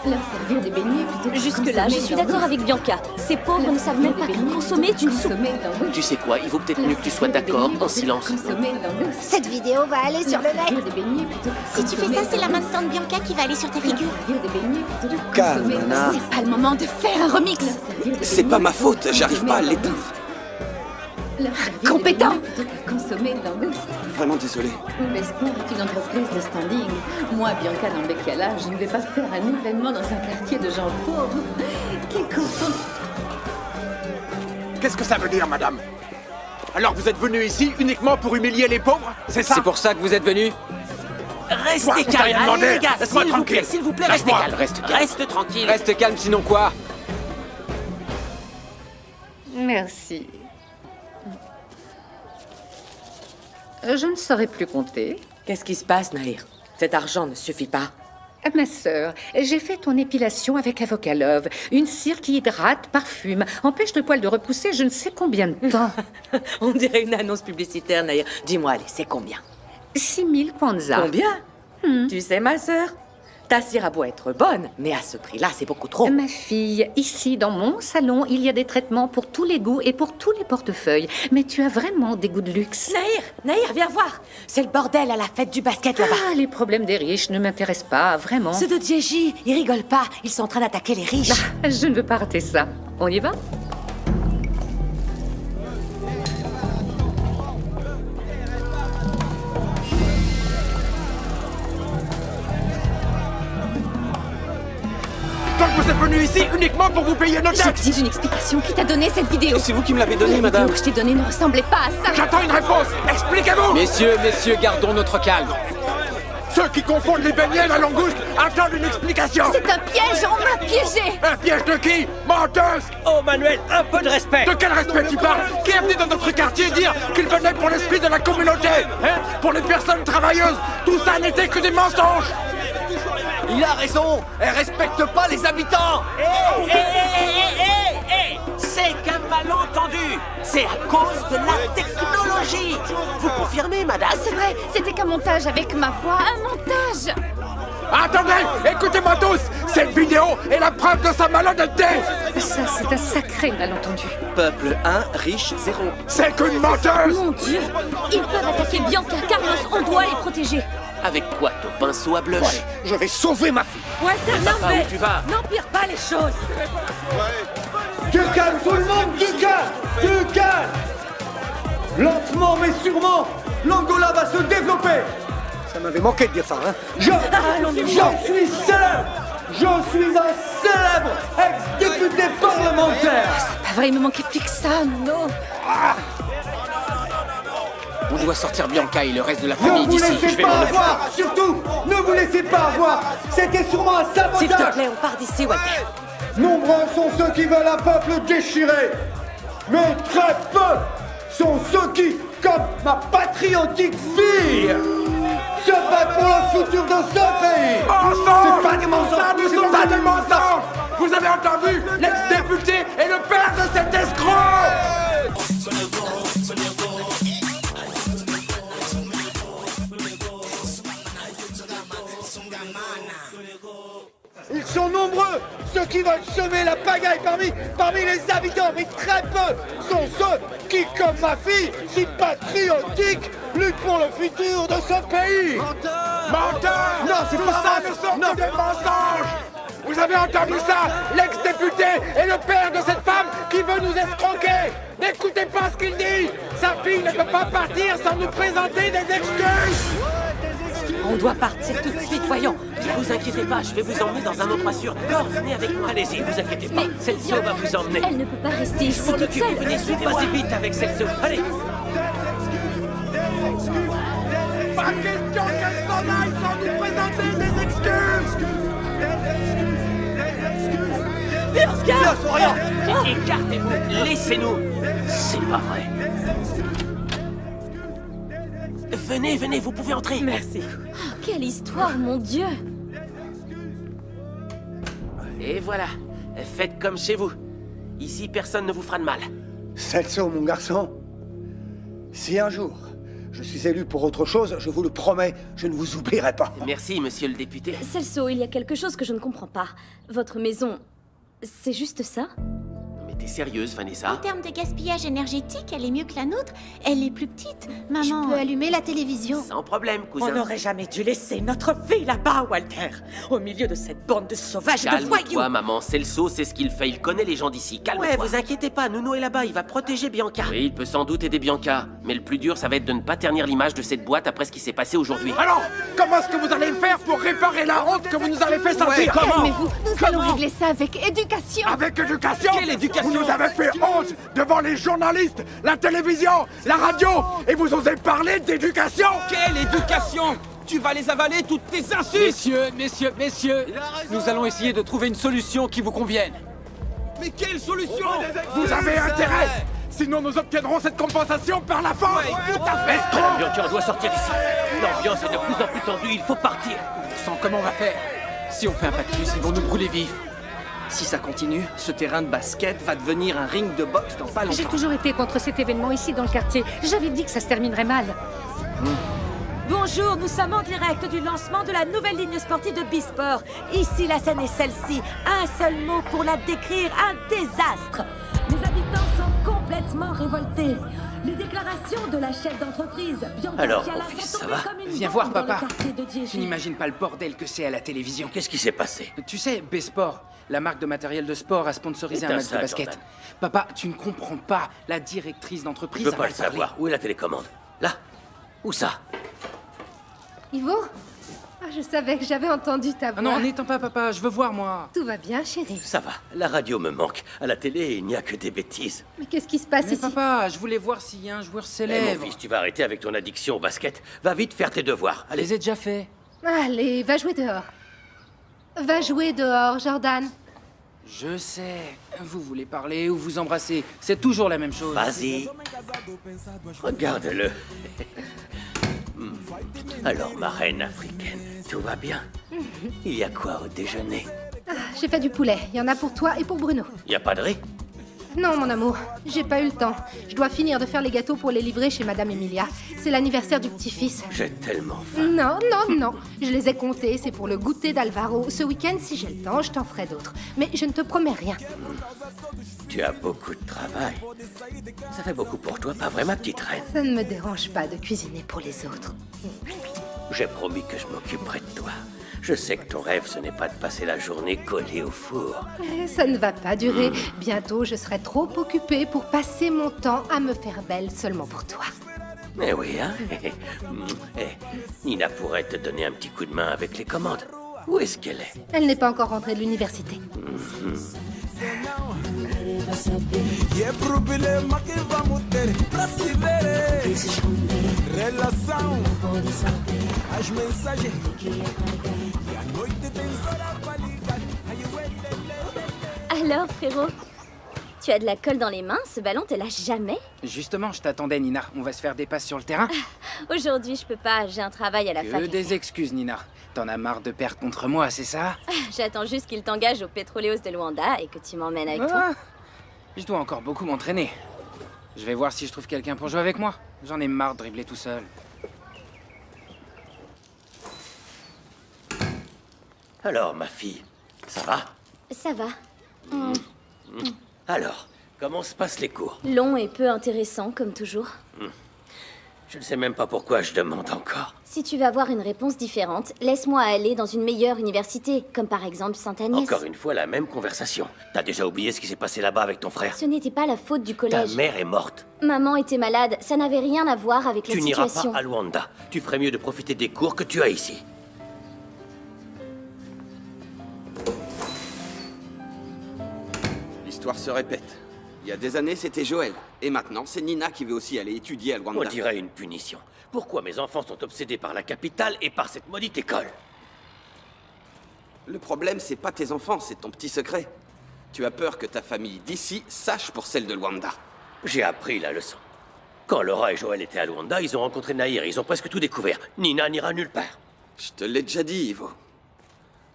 Leur servir des beignets plutôt que Jusque-là, je suis d'accord avec Bianca. Ces pauvres ne savent même pas que consommer est une soupe. Tu sais quoi, il vaut peut-être mieux que tu sois d'accord en silence. Cette vidéo va aller sur le net. Si tu fais ça, c'est la main de Bianca qui va aller sur ta figure. Calme, Nana. C'est pas le moment de faire un remix. C'est pas ma faute, j'arrive pas à l'éteindre. Compétent. Consommer de langouste. Vraiment désolé. B-Sport est une entreprise de standing. Moi, Bianca Nambekiala, je ne vais pas faire un événement dans un quartier de gens pauvres qui confondent... Qu'est-ce que ça veut dire, madame? Alors vous êtes venu ici uniquement pour humilier les pauvres? C'est ça? C'est pour ça que vous êtes venu? Restez Quoi, t'as rien calme, demandé? allez les gars, Laisse-moi s'il vous tranquille. plaît, s'il vous plaît, restez Lâche-moi. calme. Reste tranquille. Reste calme, sinon quoi? Merci. Je ne saurais plus compter. Qu'est-ce qui se passe, Nahir? Cet argent ne suffit pas. Ma sœur, j'ai fait ton épilation avec Avocalove. Une cire qui hydrate, parfume, empêche le poil de repousser je ne sais combien de temps. On dirait une annonce publicitaire, Nahir. Dis-moi, allez, c'est combien? 6000 kwanzas. Combien? Tu sais, ma sœur, ta cire a beau être bonne, mais à ce prix-là, c'est beaucoup trop. Ma fille, ici, dans mon salon, il y a des traitements pour tous les goûts et pour tous les portefeuilles. Mais tu as vraiment des goûts de luxe. Nahir, viens voir. C'est le bordel à la fête du basket là-bas. Ah, les problèmes des riches ne m'intéressent pas, vraiment. Ceux de Djeji, ils rigolent pas. Ils sont en train d'attaquer les riches. Ah, je ne veux pas rater ça. On y va? Donc vous êtes venu ici uniquement pour vous payer nos dettes? J'exige une explication. Qui t'a donné cette vidéo? C'est vous qui me l'avez donnée, La madame. vidéo que je t'ai donnée ne ressemblait pas à ça. J'attends une réponse. Expliquez-vous. Messieurs, gardons notre calme. Ceux qui confondent les beignets et la langouste attendent une explication. C'est un piège, on m'a piégé. Un piège de qui? Menteuse! Oh, Manuel, un peu de respect. De quel respect tu parles? Qui est venu dans notre quartier dire qu'il venait pour l'esprit de la communauté? Hein? Pour les personnes travailleuses? Tout ça n'était que des mensonges. Il a raison. Elle respecte pas les habitants. C'est qu'un malentendu. C'est à cause de la technologie. Vous confirmez, madame? C'est vrai, c'était qu'un montage avec ma voix. Un montage. Attendez, écoutez-moi tous. Cette vidéo est la preuve de sa malhonnêteté. Ça, c'est un sacré malentendu. Peuple 1, riche 0. C'est qu'une menteuse. Mon Dieu. Ils peuvent attaquer Bianca, Carlos. On doit les protéger. Avec quoi, ton pinceau à blush? Ouais, je vais sauver ma fille. Walter, Va pas où tu vas. n'empire pas les choses. Tu calmes tout le monde, tu calmes. Lentement mais sûrement, l'Angola va se développer. Ça m'avait manqué de dire ça, hein. Je suis célèbre. Je suis un célèbre ex-député parlementaire. Pas vrai, il me manquait plus que ça, non. On doit sortir Bianca et le reste de la Ne famille vous d'ici. laissez pas avoir. Surtout, ne vous laissez pas avoir. C'était sûrement un sabotage. S'il te plaît, on part d'ici, Walter. Nombreux sont ceux qui veulent un peuple déchiré, mais très peu sont ceux qui, comme ma patriotique fille, se battent pour le futur de ce pays. Mensonge! C'est pas des mensonges. Ça ne sont pas des mensonges! Vous avez entendu? L'ex-député est le père de cet escroc! Ils sont nombreux, ceux qui veulent semer la pagaille parmi les habitants, mais très peu sont ceux qui, comme ma fille, si patriotique, luttent pour le futur de ce pays. Menteur! Non, c'est Tout pas ça vrai. ne sont Non. que des mensonges! Vous avez entendu ça? L'ex-député est le père de cette femme qui veut nous escroquer! N'écoutez pas ce qu'il dit! Sa fille ne peut pas partir sans nous présenter des excuses! On doit partir tout de suite, voyons. Ne vous inquiétez pas, je vais vous emmener dans un endroit sûr. D'accord, venez avec moi. Allez-y, vous inquiétez pas. Celso va vous emmener. Elle ne peut pas rester ici Je m'en toute occupe, seule. venez, suivez-moi. Vas-y vite avec Celso. Allez. Pas question qu'elle s'en aille sans nous présenter des excuses! Écartez-vous, laissez-nous. C'est pas vrai. Venez, vous pouvez entrer. Merci. Oh, quelle histoire, mon Dieu! Et voilà, faites comme chez vous. Ici, personne ne vous fera de mal. Celso, mon garçon, si un jour je suis élu pour autre chose, je vous le promets, je ne vous oublierai pas. Merci, monsieur le député. Celso, il y a quelque chose que je ne comprends pas. Votre maison, c'est juste ça? Mais t'es sérieuse, Vanessa? En termes de gaspillage énergétique, elle est mieux que la nôtre. Elle est plus petite. Maman... Je peux allumer la télévision. Sans problème, cousin. On n'aurait jamais dû laisser notre fille là-bas, Walter. Au milieu de cette bande de sauvages et de voyous. Calme-toi, maman. Celso, c'est ce qu'il fait. Il connaît les gens d'ici. Calme-toi. Ouais, vous inquiétez pas. Nuno est là-bas. Il va protéger Bianca. Oui, il peut sans doute aider Bianca. Mais le plus dur, ça va être de ne pas ternir l'image de cette boîte après ce qui s'est passé aujourd'hui. Alors, comment est-ce que vous allez faire pour réparer la honte que vous nous avez fait sentir? Calmez-vous, nous allons régler ça avec éducation. Avec éducation? Quelle éducation? Vous nous avez fait honte devant les journalistes, la télévision, la radio, et vous osez parler d'éducation? Quelle éducation? Tu vas les avaler, toutes tes insultes! Messieurs, nous allons essayer de trouver une solution qui vous convienne. Mais quelle solution? Vous avez intérêt! Sinon, nous obtiendrons cette compensation par la force! Tout à fait! Bianca doit sortir d'ici. L'ambiance est de plus en plus tendue. Il faut partir. Sans comment on va faire? Si on fait un pas de plus, ils vont nous brûler vifs. Si ça continue, ce terrain de basket va devenir un ring de boxe dans pas longtemps. J'ai toujours été contre cet événement ici dans le quartier. J'avais dit que ça se terminerait mal. Bonjour, nous sommes en direct du lancement de la nouvelle ligne sportive de Bisport. Ici, la scène est celle-ci. Un seul mot pour la décrire, un désastre. Les habitants sont complètement révoltés. Les déclarations de la chef d'entreprise, Bianca Alors, Fiala, mon fils, sont ça tombées va? comme une Viens bombe voir, dans le papa. quartier de Diego. Tu n'imagines pas le bordel que c'est à la télévision. Qu'est-ce qui s'est passé? Tu sais, B-Sport, la marque de matériel de sport, a sponsorisé un Éteins match ça, de basket. Jordan. Papa, tu ne comprends pas. La directrice Je d'entreprise peux a pas mal le parlé. savoir. Où est la télécommande? Là? Où ça? Ivo? Ah, je savais que j'avais entendu ta voix. Ah non, n'éteins pas, papa. Je veux voir, moi. Tout va bien, chérie. Ça va. La radio me manque. À la télé, il n'y a que des bêtises. Mais qu'est-ce qui se passe Mais ici? papa, je voulais voir s'il y a un joueur Eh, célèbre. mon fils, tu vas arrêter avec ton addiction au basket. Va vite faire tes devoirs. Je les Allez. ai déjà fait. Allez, va jouer dehors. Va jouer dehors, Jordan. Je sais. Vous voulez parler ou vous embrasser. C'est toujours la même chose. Vas-y. Regarde-le. Alors, ma reine africaine, tout va bien? Il y a quoi au déjeuner? Ah, j'ai fait du poulet. Il y en a pour toi et pour Bruno. Il n'y a pas de riz? Non, mon amour, j'ai pas eu le temps. Je dois finir de faire les gâteaux pour les livrer chez Madame Emilia. C'est l'anniversaire du petit-fils. J'ai tellement faim. Non. Je les ai comptés, c'est pour le goûter d'Alvaro. Ce week-end, si j'ai le temps, je t'en ferai d'autres. Mais je ne te promets rien. Tu as beaucoup de travail. Ça fait beaucoup pour toi, pas vrai, ma petite reine? Ça ne me dérange pas de cuisiner pour les autres. J'ai promis que je m'occuperai de toi. Je sais que ton rêve, ce n'est pas de passer la journée collée au four. Ça ne va pas durer. Bientôt, je serai trop occupée pour passer mon temps à me faire belle seulement pour toi. Eh oui, hein? Nina pourrait te donner un petit coup de main avec les commandes. Où est-ce qu'elle est? Elle n'est pas encore rentrée de l'université. E é problema que vamos ter pra se ver. Relação, as mensagens. E a noite tem hora pra ligar. Alors, frérot, tu as de la colle dans les mains? Ce ballon te lâche jamais? Justement, je t'attendais, Nina. On va se faire des passes sur le terrain. Aujourd'hui, je peux pas, j'ai un travail à la fac. Que des excuses, Nina. T'en as marre de perdre contre moi, c'est ça? J'attends juste qu'il t'engage au Pétroléos de Luanda et que tu m'emmènes avec toi. Je dois encore beaucoup m'entraîner. Je vais voir si je trouve quelqu'un pour jouer avec moi. J'en ai marre de dribbler tout seul. Alors, ma fille, ça va? Ça va. Alors, comment se passent les cours? Long et peu intéressant, comme toujours. Je ne sais même pas pourquoi je demande encore. Si tu veux avoir une réponse différente, laisse-moi aller dans une meilleure université, comme par exemple Sainte-Agnès. Encore une fois, la même conversation. T'as déjà oublié ce qui s'est passé là-bas avec ton frère? Ce n'était pas la faute du Ta collège. mère est morte. Maman était malade, ça n'avait rien à voir avec la Tu n'iras situation. pas à Luanda. Tu ferais mieux de profiter des cours que tu as ici. L'histoire se répète. Il y a des années, c'était Joël. Et maintenant, c'est Nina qui veut aussi aller étudier à Luanda. On dirait une punition. Pourquoi mes enfants sont obsédés par la capitale et par cette maudite école? Le problème, c'est pas tes enfants, c'est ton petit secret. Tu as peur que ta famille d'ici sache pour celle de Luanda. J'ai appris la leçon. Quand Laura et Joël étaient à Luanda, ils ont rencontré Nahir. Ils ont presque tout découvert. Nina n'ira nulle part. Je te l'ai déjà dit, Ivo.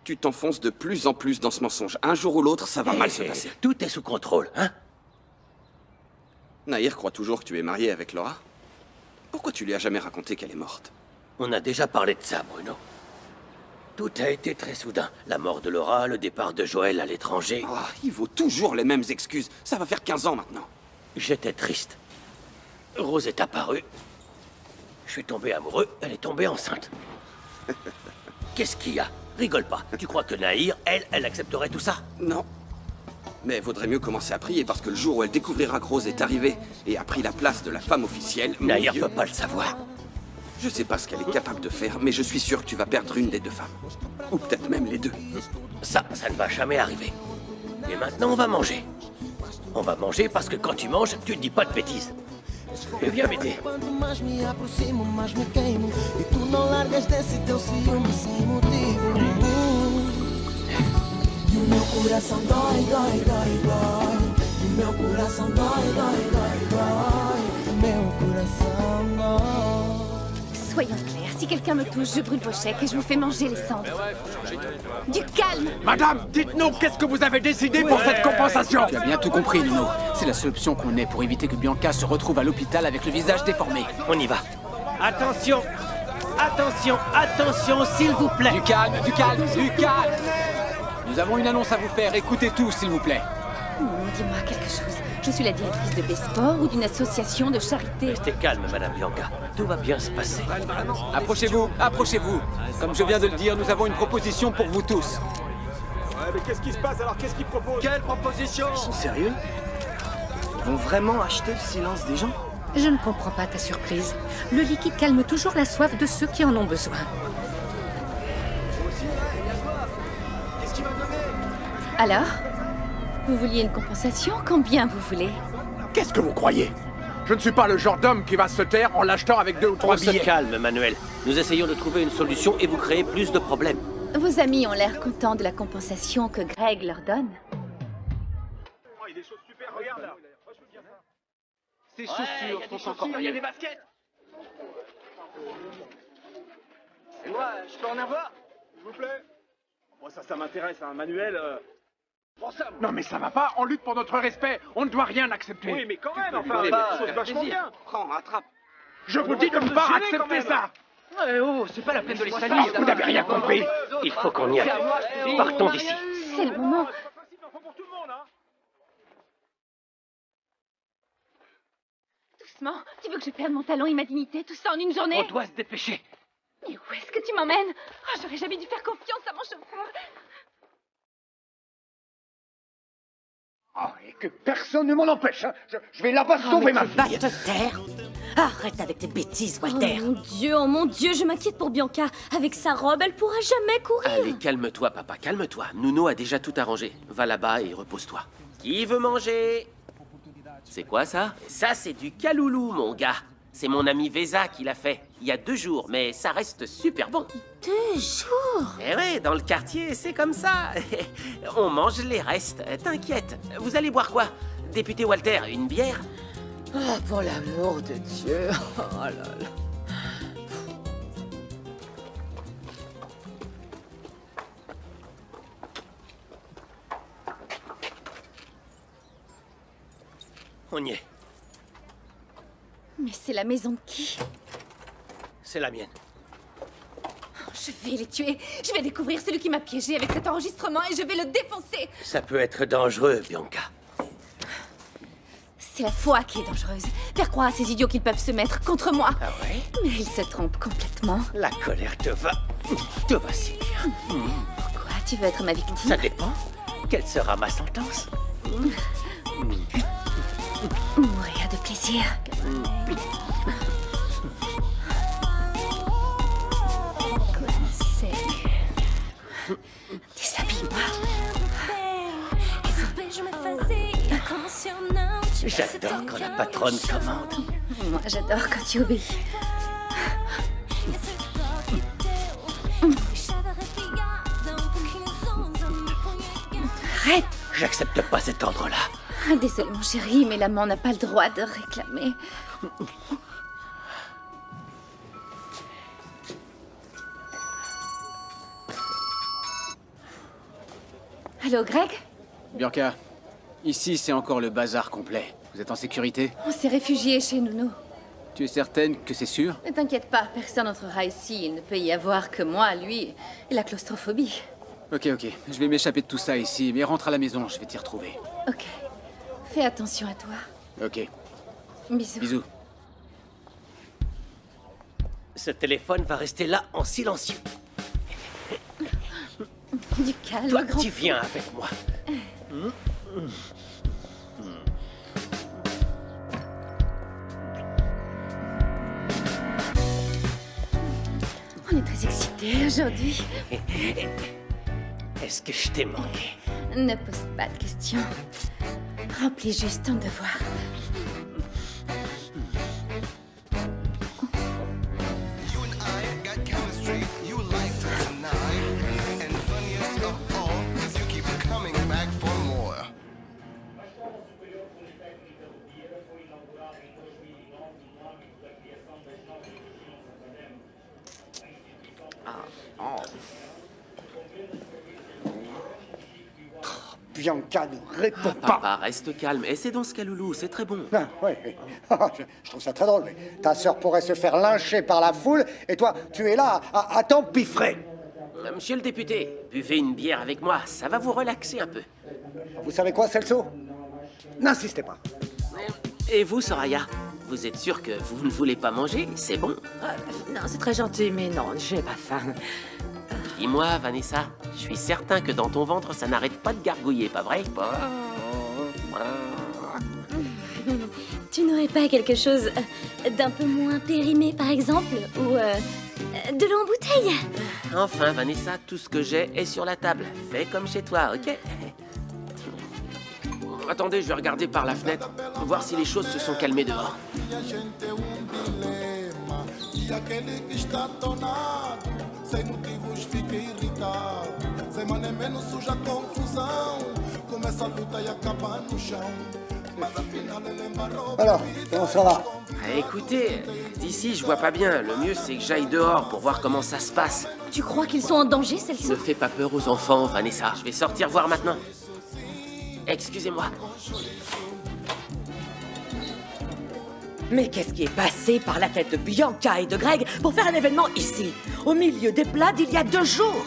Tu t'enfonces de plus en plus dans ce mensonge. Un jour ou l'autre, ça va mal se passer. Tout est sous contrôle, hein? Nahir croit toujours que tu es marié avec Laura. Pourquoi tu lui as jamais raconté qu'elle est morte? On a déjà parlé de ça, Bruno. Tout a été très soudain. La mort de Laura, le départ de Joël à l'étranger. Oh, il vaut toujours les mêmes excuses. Ça va faire 15 ans maintenant. J'étais triste. Rose est apparue. Je suis tombé amoureux, elle est tombée enceinte. Qu'est-ce qu'il y a? Rigole pas. Tu crois que Nahir, elle accepterait tout ça? Non. Mais vaudrait mieux commencer à prier parce que le jour où elle découvrira que Rose est arrivée et a pris la place de la femme officielle... Nahir peut pas le savoir. Je sais pas ce qu'elle est capable de faire, mais je suis sûr que tu vas perdre une des deux femmes. Ou peut-être même les deux. Ça ne va jamais arriver. Et maintenant, on va manger. On va manger parce que quand tu manges, tu ne dis pas de bêtises. Viens m'aider. Quanto mais me aproximo, mais me queimo. E tu não largas desse teu ciúme sem motivo. E o meu coração dói, dói, dói, dói. E o meu coração dói, dói, dói, dói. O meu coração dói. Soyons clairs, si quelqu'un me touche, je brûle vos chèques et je vous fais manger les cendres. Du calme! Madame, dites-nous, qu'est-ce que vous avez décidé pour cette compensation? Tu as bien tout compris, Nino. C'est la seule option qu'on ait pour éviter que Bianca se retrouve à l'hôpital avec le visage déformé. On y va. Attention! Attention, attention, s'il vous plaît! Du calme, du calme, du calme! Nous avons une annonce à vous faire, écoutez tous, s'il vous plaît. Dis-moi quelque chose. Je suis la directrice de Besport ou d'une association de charité. Restez calme, Madame Bianca. Tout va bien se passer. Approchez-vous, approchez-vous. Comme je viens de le dire, nous avons une proposition pour vous tous. Ouais, mais qu'est-ce qui se passe alors? Qu'est-ce qu'ils proposent? Quelle proposition? Ils sont sérieux? Ils vont vraiment acheter le silence des gens? Je ne comprends pas ta surprise. Le liquide calme toujours la soif de ceux qui en ont besoin. Qu'est-ce qu'il va donner? Alors? Vous vouliez une compensation? Combien vous voulez? Qu'est-ce que vous croyez? Je ne suis pas le genre d'homme qui va se taire en l'achetant avec 2 ou 3 On se billets. calme, Manuel. Nous essayons de trouver une solution et vous créez plus de problèmes. Vos amis ont l'air contents de la compensation que Greg leur donne. Oh, il y a des choses super, regarde là. Ces chaussures sont encore Il y a mieux. des baskets. Et moi, je peux en avoir? S'il vous plaît. Moi, ça m'intéresse, hein, Manuel. Prends ça. Non, mais ça va pas, on lutte pour notre respect. On ne doit rien accepter. Oui, mais quand même, enfin, lui des donner choses avec vachement plaisir. bien. Prends, attrape. Je vous dis de ne pas accepter ça. Oh, c'est pas la peine de les Ah, salir. vous n'avez rien compris. Il faut qu'on y aille. Partons d'ici. C'est le moment. Doucement. Tu veux que je perde mon talent et ma dignité, tout ça en une journée? On doit se dépêcher. Mais où est-ce que tu m'emmènes? Oh, j'aurais jamais dû faire confiance à mon chauffeur. Ah, et que personne ne m'en empêche, hein. Je vais là-bas Oh, sauver mais ma tu vas fille. te taire. Arrête avec tes bêtises, Walter. Oh mon Dieu, je m'inquiète pour Bianca. Avec sa robe, elle pourra jamais courir. Allez, calme-toi, papa, calme-toi. Nuno a déjà tout arrangé. Va là-bas et repose-toi. Qui veut manger? C'est quoi ça? Ça, c'est du kaloulou, mon gars. C'est mon ami Vesa qui l'a fait. Il y a 2 jours, mais ça reste super bon. 2 jours? Eh ouais, dans le quartier, c'est comme ça. On mange les restes. T'inquiète. Vous allez boire quoi? Député Walter, une bière? Oh, pour l'amour de Dieu. Oh là là. On y est. Mais c'est la maison de qui? C'est la mienne. Je vais les tuer. Je vais découvrir celui qui m'a piégé avec cet enregistrement et je vais le défoncer. Ça peut être dangereux, Bianca. C'est la foi qui est dangereuse. Faire croire à ces idiots qu'ils peuvent se mettre contre moi. Ah ouais? Mais ils se trompent complètement. La colère te va si bien. Pourquoi tu veux être ma victime? Ça dépend. Quelle sera ma sentence? Mourir de plaisir. Déshabille-moi. J'adore quand la patronne commande. Moi, j'adore quand tu obéis. Arrête! J'accepte pas cet ordre-là. Désolé, mon chéri, mais l'amant n'a pas le droit de réclamer. Allô, Greg? Bianca, ici c'est encore le bazar complet. Vous êtes en sécurité? On s'est réfugiés chez Nuno. Tu es certaine que c'est sûr? Ne t'inquiète pas, personne n'entrera ici. Il ne peut y avoir que moi, lui, et la claustrophobie. Ok, je vais m'échapper de tout ça ici, mais rentre à la maison, je vais t'y retrouver. Ok. Fais attention à toi. Ok. Bisous. Bisous. Ce téléphone va rester là en silencieux. Du calme, Toi, grand tu viens avec moi. On est très excités aujourd'hui. Est-ce que je t'ai manqué? Ne pose pas de questions. Remplis juste ton devoir. Bianca ne répond pas. Papa, reste calme. Et c'est dans ce caloulou, c'est très bon. Ah, oui. Je trouve ça très drôle. Mais ta sœur pourrait se faire lyncher par la foule et toi, tu es là à t'empiffrer. Monsieur le député, buvez une bière avec moi, ça va vous relaxer un peu. Vous savez quoi, Celso? N'insistez pas. Et vous, Soraya, vous êtes sûr que vous ne voulez pas manger? C'est bon. Non, c'est très gentil, mais non, j'ai pas faim. Dis-moi, Vanessa, je suis certain que dans ton ventre, ça n'arrête pas de gargouiller, pas vrai? Tu n'aurais pas quelque chose d'un peu moins périmé, par exemple? Ou de l'eau en bouteille? Enfin, Vanessa, tout ce que j'ai est sur la table. Fais comme chez toi, ok? Attendez, je vais regarder par la fenêtre, voir si les choses se sont calmées dehors. Sem motivos fica irritado. Semana é menos suja confusão. Começa a luta e acaba no chão. Mas afinal ele embarrou. Alors, comment ça va? Ah, écoutez, d'ici je vois pas bien. Le mieux c'est que j'aille dehors pour voir comment ça se passe. Tu crois qu'ils sont en danger, celle-ci? Ne fais pas peur aux enfants, Vanessa. Je vais sortir voir maintenant. Excusez-moi. Mais qu'est-ce qui est passé par la tête de Bianca et de Greg pour faire un événement ici, au milieu des plats d'il y a 2 jours?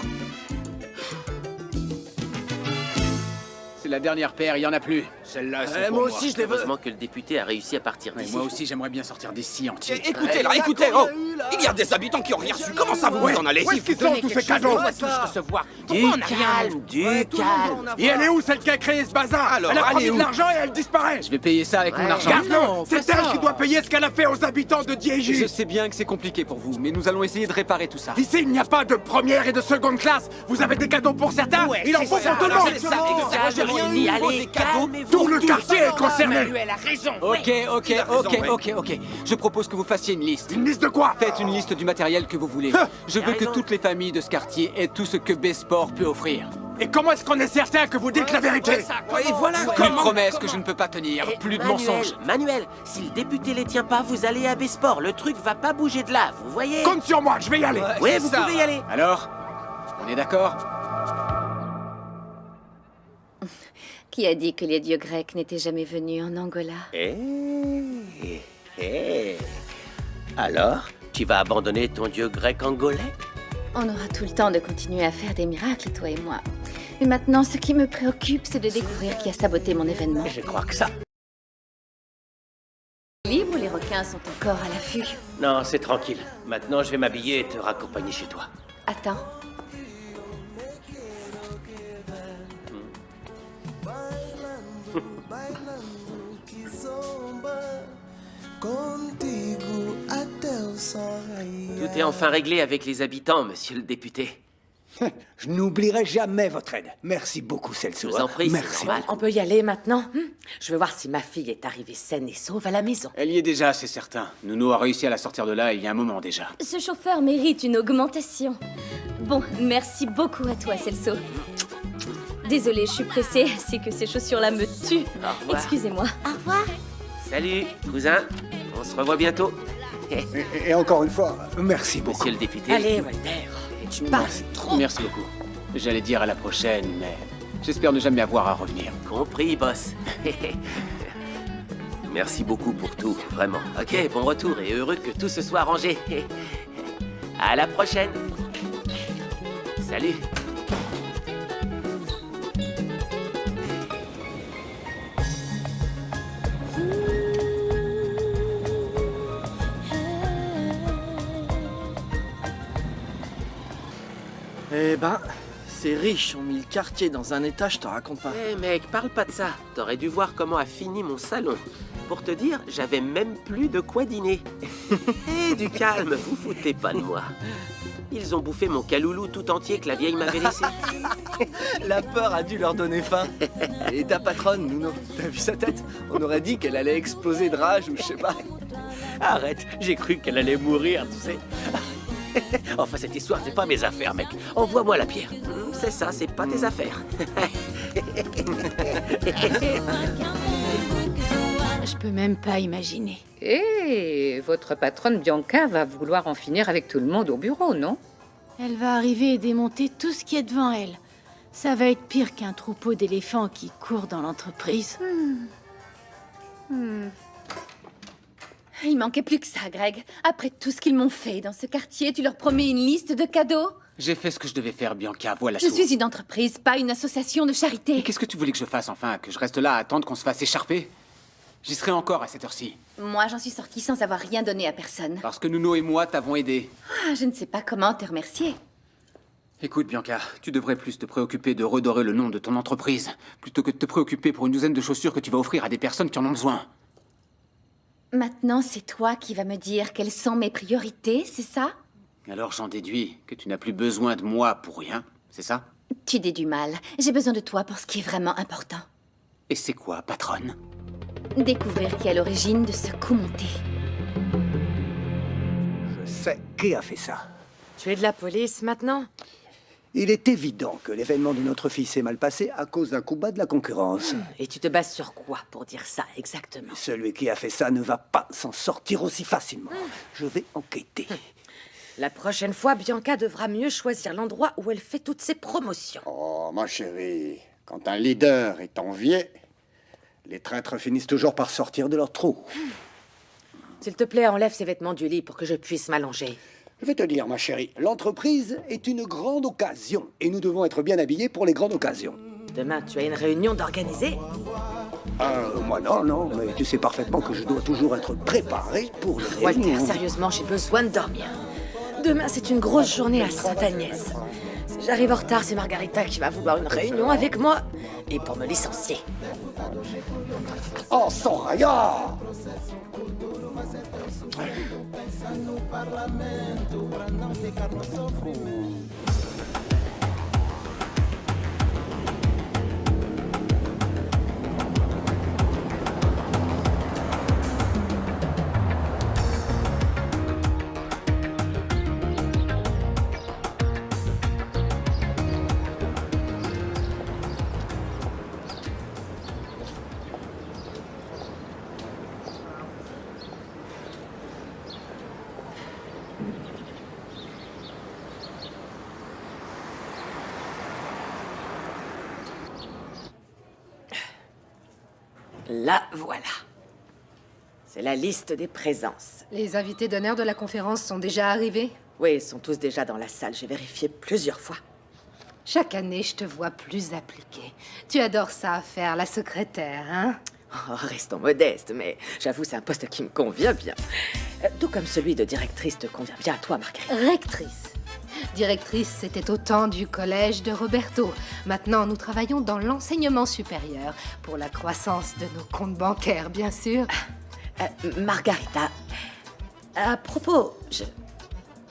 C'est la dernière paire, il y en a plus. Celle-là, c'est pour moi aussi, je les veux. Heureusement que le député a réussi à partir Mais d'ici. moi aussi, j'aimerais bien sortir d'ici entier. Écoutez, là, écoutez, oh. Il y a des habitants qui ont rien reçu. Comment ça, vous en allez? Où est-ce qu'ils sont, tous ces cadeaux? On doit tous recevoir. Du calme, du calme. Et elle est où, celle qui a créé ce bazar? Alors, elle a elle promis est de où? l'argent et elle disparaît. Je vais payer ça avec mon argent. Garde-le. C'est elle qui doit payer ce qu'elle a fait aux habitants de Dieji. Je sais bien que c'est compliqué pour vous, mais nous allons essayer de réparer tout ça. Ici, il n'y a pas de première et de seconde classe. Vous avez des cadeaux pour certains, il en faut pour tout le monde. J'ai rien eu, allez, calmez-vous. Tout le quartier est concerné. Manuel a raison. Ok. Je propose que vous fassiez une liste. Une liste de quoi? Faites une liste du matériel que vous voulez. Je veux que toutes les familles de ce quartier aient tout ce que B-Sport peut offrir. Et comment est-ce qu'on est certain que vous dites la vérité? Et voilà, Plus de promesses que je ne peux pas tenir, plus de mensonges. Manuel, si le député les tient pas, vous allez à Besport. Le truc va pas bouger de là, vous voyez? Compte sur moi, je vais y aller. Oui, vous pouvez y aller. Alors, on est d'accord? Qui a dit que les dieux grecs n'étaient jamais venus en Angola? Alors, tu vas abandonner ton dieu grec angolais? On aura tout le temps de continuer à faire des miracles, toi et moi. Mais maintenant, ce qui me préoccupe, c'est de découvrir qui a saboté mon événement. Je crois que ça. Libre ou les requins sont encore à l'affût? Non, c'est tranquille. Maintenant, je vais m'habiller et te raccompagner chez toi. Attends. Tout est enfin réglé avec les habitants, monsieur le député. Je n'oublierai jamais votre aide. Merci beaucoup, Celso. Je vous en prie, c'est Merci. normal. On peut y aller maintenant? Je veux voir si ma fille est arrivée saine et sauve à la maison. Elle y est déjà, c'est certain. Nounou a réussi à la sortir de là il y a un moment déjà. Ce chauffeur mérite une augmentation. Bon, merci beaucoup à toi, Celso. Désolée, je suis pressée, c'est que ces chaussures-là me tuent. Au revoir. Excusez-moi. Au revoir. Salut, cousin. On se revoit bientôt. Et encore une fois, merci beaucoup. Monsieur le député. Allez, Walter, tu parles trop. Merci beaucoup. J'allais dire à la prochaine, mais j'espère ne jamais avoir à revenir. Compris, boss. Merci beaucoup pour tout, vraiment. Ok, bon retour et heureux que tout se soit arrangé. À la prochaine. Salut. Eh ben, ces riches ont mis le quartier dans un état, je te raconte pas. Eh mec, parle pas de ça. T'aurais dû voir comment a fini mon salon. Pour te dire, j'avais même plus de quoi dîner. Eh, du calme, vous foutez pas de moi. Ils ont bouffé mon caloulou tout entier que la vieille m'avait laissé. La peur a dû leur donner faim. Et ta patronne, Nuno, t'as vu sa tête? On aurait dit qu'elle allait exploser de rage ou je sais pas. Arrête, j'ai cru qu'elle allait mourir, tu sais. Enfin, cette histoire, c'est pas mes affaires, mec. Envoie-moi la pierre. C'est ça, c'est pas tes affaires. Je peux même pas imaginer. Et votre patronne Bianca va vouloir en finir avec tout le monde au bureau, non? Elle va arriver et démonter tout ce qui est devant elle. Ça va être pire qu'un troupeau d'éléphants qui court dans l'entreprise. Il manquait plus que ça, Greg. Après tout ce qu'ils m'ont fait dans ce quartier, tu leur promets une liste de cadeaux? J'ai fait ce que je devais faire, Bianca, voilà Je tout. suis une entreprise, pas une association de charité. Mais qu'est-ce que tu voulais que je fasse enfin? Que je reste là à attendre qu'on se fasse écharper? J'y serai encore à cette heure-ci. Moi, j'en suis sortie sans avoir rien donné à personne. Parce que Nuno et moi t'avons aidé. Ah, je ne sais pas comment te remercier. Écoute, Bianca, tu devrais plus te préoccuper de redorer le nom de ton entreprise, plutôt que de te préoccuper pour une douzaine de chaussures que tu vas offrir à des personnes qui en ont besoin. Maintenant, c'est toi qui vas me dire quelles sont mes priorités, c'est ça? Alors j'en déduis que tu n'as plus besoin de moi pour rien, c'est ça? Tu déduis mal. J'ai besoin de toi pour ce qui est vraiment important. Et c'est quoi, patronne? Découvrir qui est à l'origine de ce coup monté. Je sais qui a fait ça. Tu es de la police maintenant? Il est évident que l'événement de notre fille s'est mal passé à cause d'un coup bas de la concurrence. Et tu te bases sur quoi pour dire ça exactement? Celui qui a fait ça ne va pas s'en sortir aussi facilement. Je vais enquêter. La prochaine fois, Bianca devra mieux choisir l'endroit où elle fait toutes ses promotions. Oh, ma chérie, quand un leader est envié, les traîtres finissent toujours par sortir de leur trou. S'il te plaît, enlève ces vêtements du lit pour que je puisse m'allonger. Je vais te dire, ma chérie, l'entreprise est une grande occasion et nous devons être bien habillés pour les grandes occasions. Demain, tu as une réunion d'organiser? Moi non, mais tu sais parfaitement que je dois toujours être préparé pour le Walter, sérieusement, j'ai besoin de dormir. Demain, c'est une grosse journée à Sainte-Agnès. Si j'arrive en retard, c'est Margarita qui va vouloir une réunion avec moi et pour me licencier. Oh, Soraya! La voilà. C'est la liste des présences. Les invités d'honneur de la conférence sont déjà arrivés? Oui, ils sont tous déjà dans la salle. J'ai vérifié plusieurs fois. Chaque année, je te vois plus appliquée. Tu adores ça, faire la secrétaire, hein? Oh, restons modestes, mais j'avoue, c'est un poste qui me convient bien. Tout comme celui de directrice te convient bien à toi, Marguerite. Rectrice. Directrice, c'était au temps du collège de Roberto. Maintenant, nous travaillons dans l'enseignement supérieur, pour la croissance de nos comptes bancaires, bien sûr. Margarita, à propos,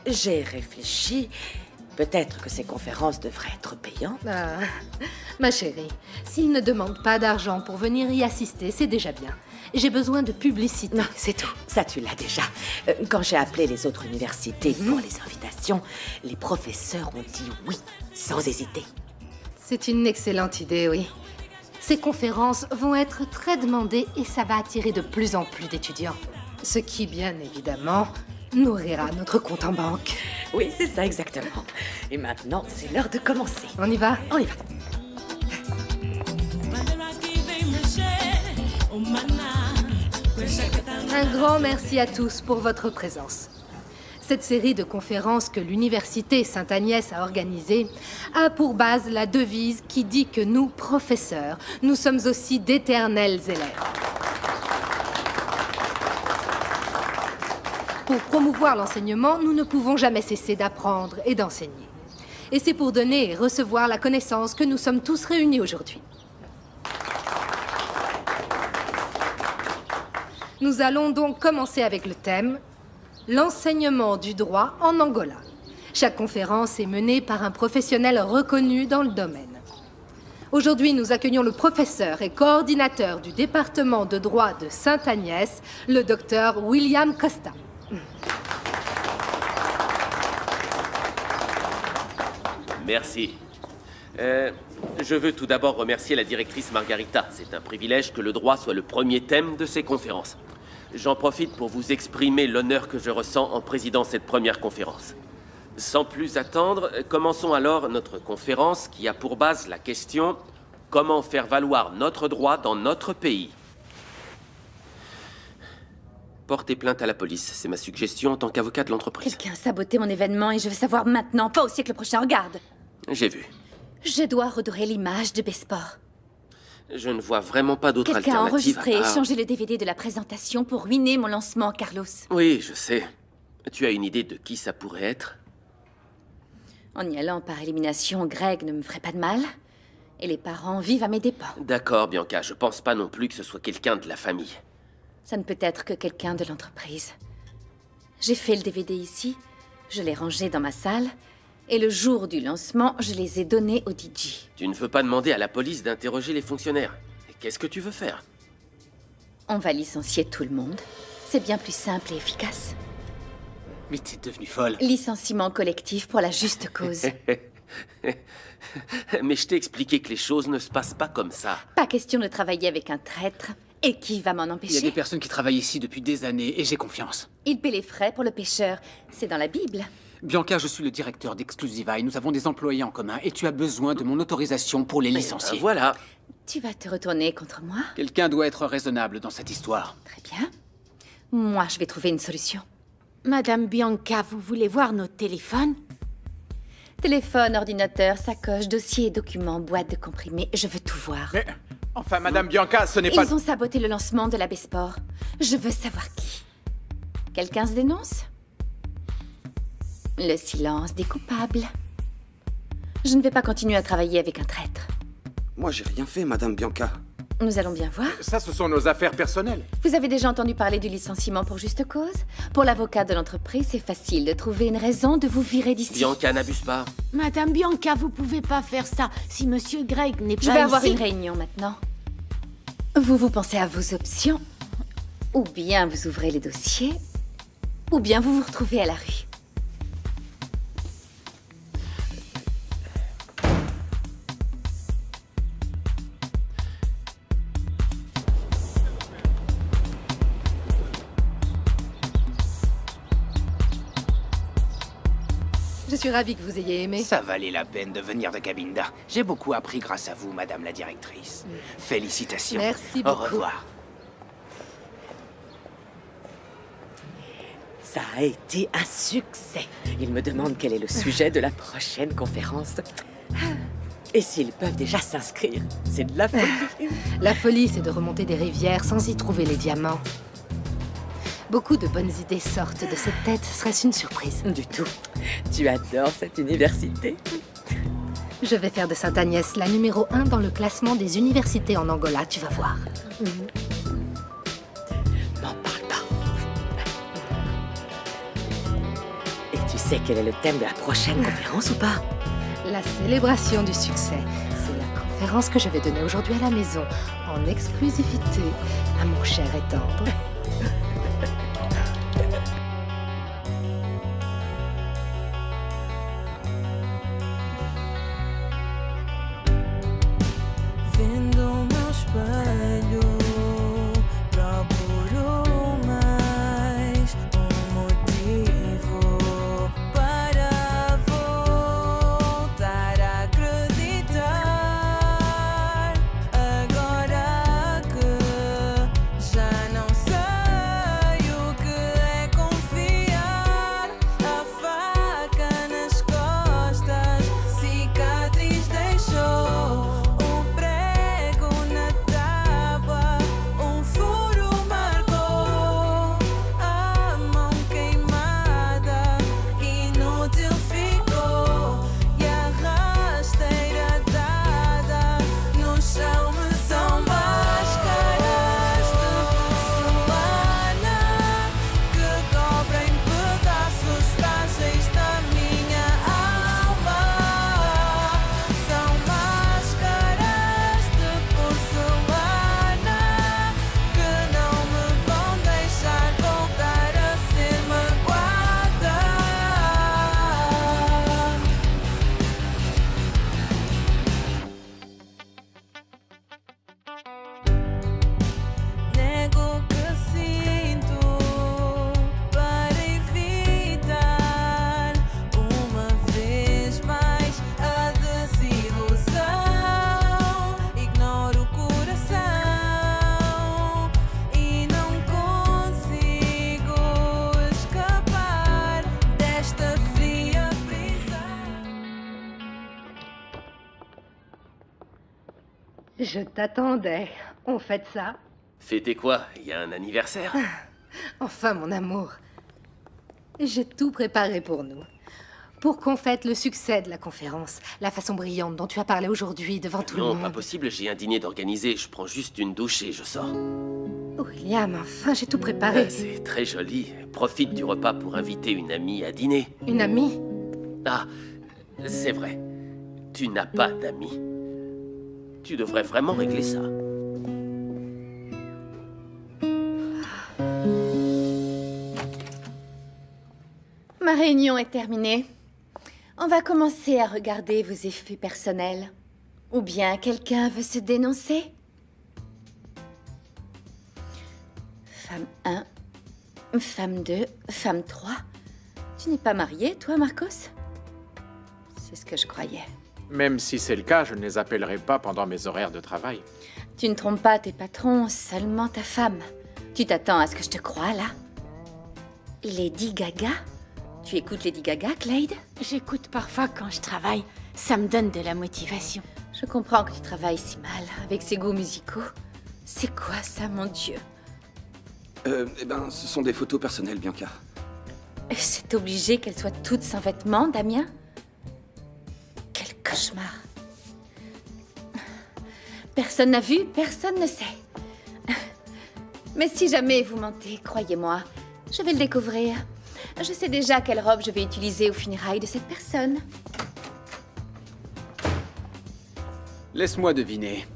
j'ai réfléchi. Peut-être que ces conférences devraient être payantes. Ah, ma chérie, s'ils ne demandent pas d'argent pour venir y assister, c'est déjà bien. J'ai besoin de publicité. Non, c'est tout. Ça, tu l'as déjà. Quand j'ai appelé les autres universités pour les invitations, les professeurs ont dit oui, sans hésiter. C'est une excellente idée, oui. Ces conférences vont être très demandées et ça va attirer de plus en plus d'étudiants. Ce qui, bien évidemment, nourrira notre compte en banque. Oui, c'est ça exactement. Et maintenant, c'est l'heure de commencer. On y va? On y va. Un grand merci à tous pour votre présence. Cette série de conférences que l'Université Sainte-Agnès a organisée a pour base la devise qui dit que nous, professeurs, nous sommes aussi d'éternels élèves. Pour promouvoir l'enseignement, nous ne pouvons jamais cesser d'apprendre et d'enseigner. Et c'est pour donner et recevoir la connaissance que nous sommes tous réunis aujourd'hui. Nous allons donc commencer avec le thème « L'enseignement du droit en Angola ». Chaque conférence est menée par un professionnel reconnu dans le domaine. Aujourd'hui, nous accueillons le professeur et coordinateur du département de droit de Sainte-Agnès, le docteur William Costa. Merci. Je veux tout d'abord remercier la directrice Margarita. C'est un privilège que le droit soit le premier thème de ces conférences. J'en profite pour vous exprimer l'honneur que je ressens en présidant cette première conférence. Sans plus attendre, commençons alors notre conférence qui a pour base la question « Comment faire valoir notre droit dans notre pays ?» Portez plainte à la police, c'est ma suggestion en tant qu'avocat de l'entreprise. Quelqu'un a saboté mon événement et je veux savoir maintenant, pas au siècle prochain, regarde. J'ai vu. Je dois redorer l'image de Besport. Je ne vois vraiment pas d'autre Quelqu'un a alternative enregistré à et part... changé le DVD de la présentation pour ruiner mon lancement, Carlos. Oui, je sais. Tu as une idée de qui ça pourrait être? En y allant par élimination, Greg ne me ferait pas de mal. Et les parents vivent à mes dépens. D'accord, Bianca, je pense pas non plus que ce soit quelqu'un de la famille. Ça ne peut être que quelqu'un de l'entreprise. J'ai fait le DVD ici, je l'ai rangé dans ma salle, et le jour du lancement, je les ai donnés au DJ. Tu ne veux pas demander à la police d'interroger les fonctionnaires. Et qu'est-ce que tu veux faire? On va licencier tout le monde. C'est bien plus simple et efficace. Mais t'es devenue folle. Licenciement collectif pour la juste cause. Mais je t'ai expliqué que les choses ne se passent pas comme ça. Pas question de travailler avec un traître. Et qui va m'en Il y a empêcher? des personnes qui travaillent ici depuis des années et j'ai confiance. Il paie les frais pour le pêcheur. C'est dans la Bible. Bianca, je suis le directeur d'Exclusiva et nous avons des employés en commun et tu as besoin de mon autorisation pour les licencier. Voilà. Tu vas te retourner contre moi? Quelqu'un doit être raisonnable dans cette histoire. Très bien. Moi, je vais trouver une solution. Madame Bianca, vous voulez voir nos téléphones? Téléphone, ordinateur, sacoche, dossier, documents, boîte de comprimés, je veux tout voir. Mais, enfin, Madame Bianca, ce n'est pas... Ils ont saboté le lancement de la Besport. Je veux savoir qui. Quelqu'un se dénonce? Le silence des coupables. Je ne vais pas continuer à travailler avec un traître. Moi, j'ai rien fait, Madame Bianca. Nous allons bien voir. Ça, ce sont nos affaires personnelles. Vous avez déjà entendu parler du licenciement pour juste cause? Pour l'avocat de l'entreprise, c'est facile de trouver une raison de vous virer d'ici. Bianca, n'abuse pas. Madame Bianca, vous pouvez pas faire ça. Si Monsieur Greg n'est pas Je vais avoir ici- une réunion maintenant. Vous pensez à vos options. Ou bien vous ouvrez les dossiers, ou bien vous vous retrouvez à la rue. Je suis ravie que vous ayez aimé. Ça valait la peine de venir de Cabinda. J'ai beaucoup appris grâce à vous, Madame la Directrice. Félicitations. Merci Au beaucoup. revoir. Ça a été un succès. Ils me demandent quel est le sujet de la prochaine conférence. Et s'ils peuvent déjà s'inscrire, c'est de la folie. La folie, c'est de remonter des rivières sans y trouver les diamants. Beaucoup de bonnes idées sortent de cette tête. Serait-ce une surprise? Du tout. Tu adores cette université. Je vais faire de Sainte-Agnès la numéro 1 dans le classement des universités en Angola, tu vas voir. M'en parle pas. Et tu sais quel est le thème de la prochaine conférence ou pas? La célébration du succès. C'est la conférence que je vais donner aujourd'hui à la maison, en exclusivité à mon cher et tendre. Vendo o meu espelho, procuro mais motivo para voltar a acreditar. Agora que já não sei o que é confiar, a faca nas costas, cicatriz deixou. Je t'attendais. On fête ça? Fêtez quoi? Il y a un anniversaire? Enfin, mon amour. J'ai tout préparé pour nous. Pour qu'on fête le succès de la conférence, la façon brillante dont tu as parlé aujourd'hui devant tout le Non, monde. pas possible, j'ai un dîner d'organiser. Je prends juste une douche et je sors. William, enfin, j'ai tout préparé. C'est très joli. Profite du repas pour inviter une amie à dîner. Une amie? Ah, c'est vrai. Tu n'as pas d'amis. Tu devrais vraiment régler ça. Ma réunion est terminée. On va commencer à regarder vos effets personnels. Ou bien quelqu'un veut se dénoncer? Femme 1, femme 2, femme 3. Tu n'es pas marié, toi, Marcos? C'est ce que je croyais. Même si c'est le cas, je ne les appellerai pas pendant mes horaires de travail. Tu ne trompes pas tes patrons, seulement ta femme. Tu t'attends à ce que je te croie, là? Lady Gaga? Tu écoutes Lady Gaga, Clyde? J'écoute parfois quand je travaille. Ça me donne de la motivation. Je comprends que tu travailles si mal, avec ces goûts musicaux. C'est quoi ça, mon Dieu? Eh ben, ce sont des photos personnelles, Bianca. C'est obligé qu'elles soient toutes sans vêtements, Damien? Quel cauchemar. Personne n'a vu, personne ne sait. Mais si jamais vous mentez, croyez-moi, je vais le découvrir. Je sais déjà quelle robe je vais utiliser aux funérailles de cette personne. Laisse-moi deviner.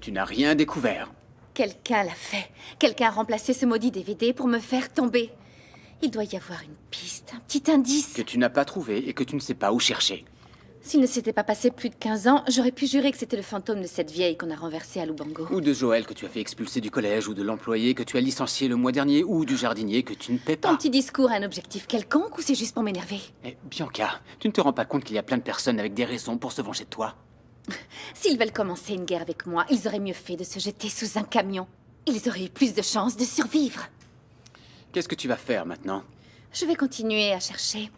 Tu n'as rien découvert. Quelqu'un l'a fait. Quelqu'un a remplacé ce maudit DVD pour me faire tomber. Il doit y avoir une piste, un petit indice. Que tu n'as pas trouvé et que tu ne sais pas où chercher. S'il ne s'était pas passé plus de 15 ans, j'aurais pu jurer que c'était le fantôme de cette vieille qu'on a renversée à Lubango. Ou de Joël que tu as fait expulser du collège, ou de l'employé que tu as licencié le mois dernier, ou du jardinier que tu ne paies pas. Ton petit discours a un objectif quelconque ou c'est juste pour m'énerver? Eh, Bianca, tu ne te rends pas compte qu'il y a plein de personnes avec des raisons pour se venger de toi? S'ils veulent commencer une guerre avec moi, ils auraient mieux fait de se jeter sous un camion. Ils auraient eu plus de chances de survivre. Qu'est-ce que tu vas faire maintenant? Je vais continuer à chercher.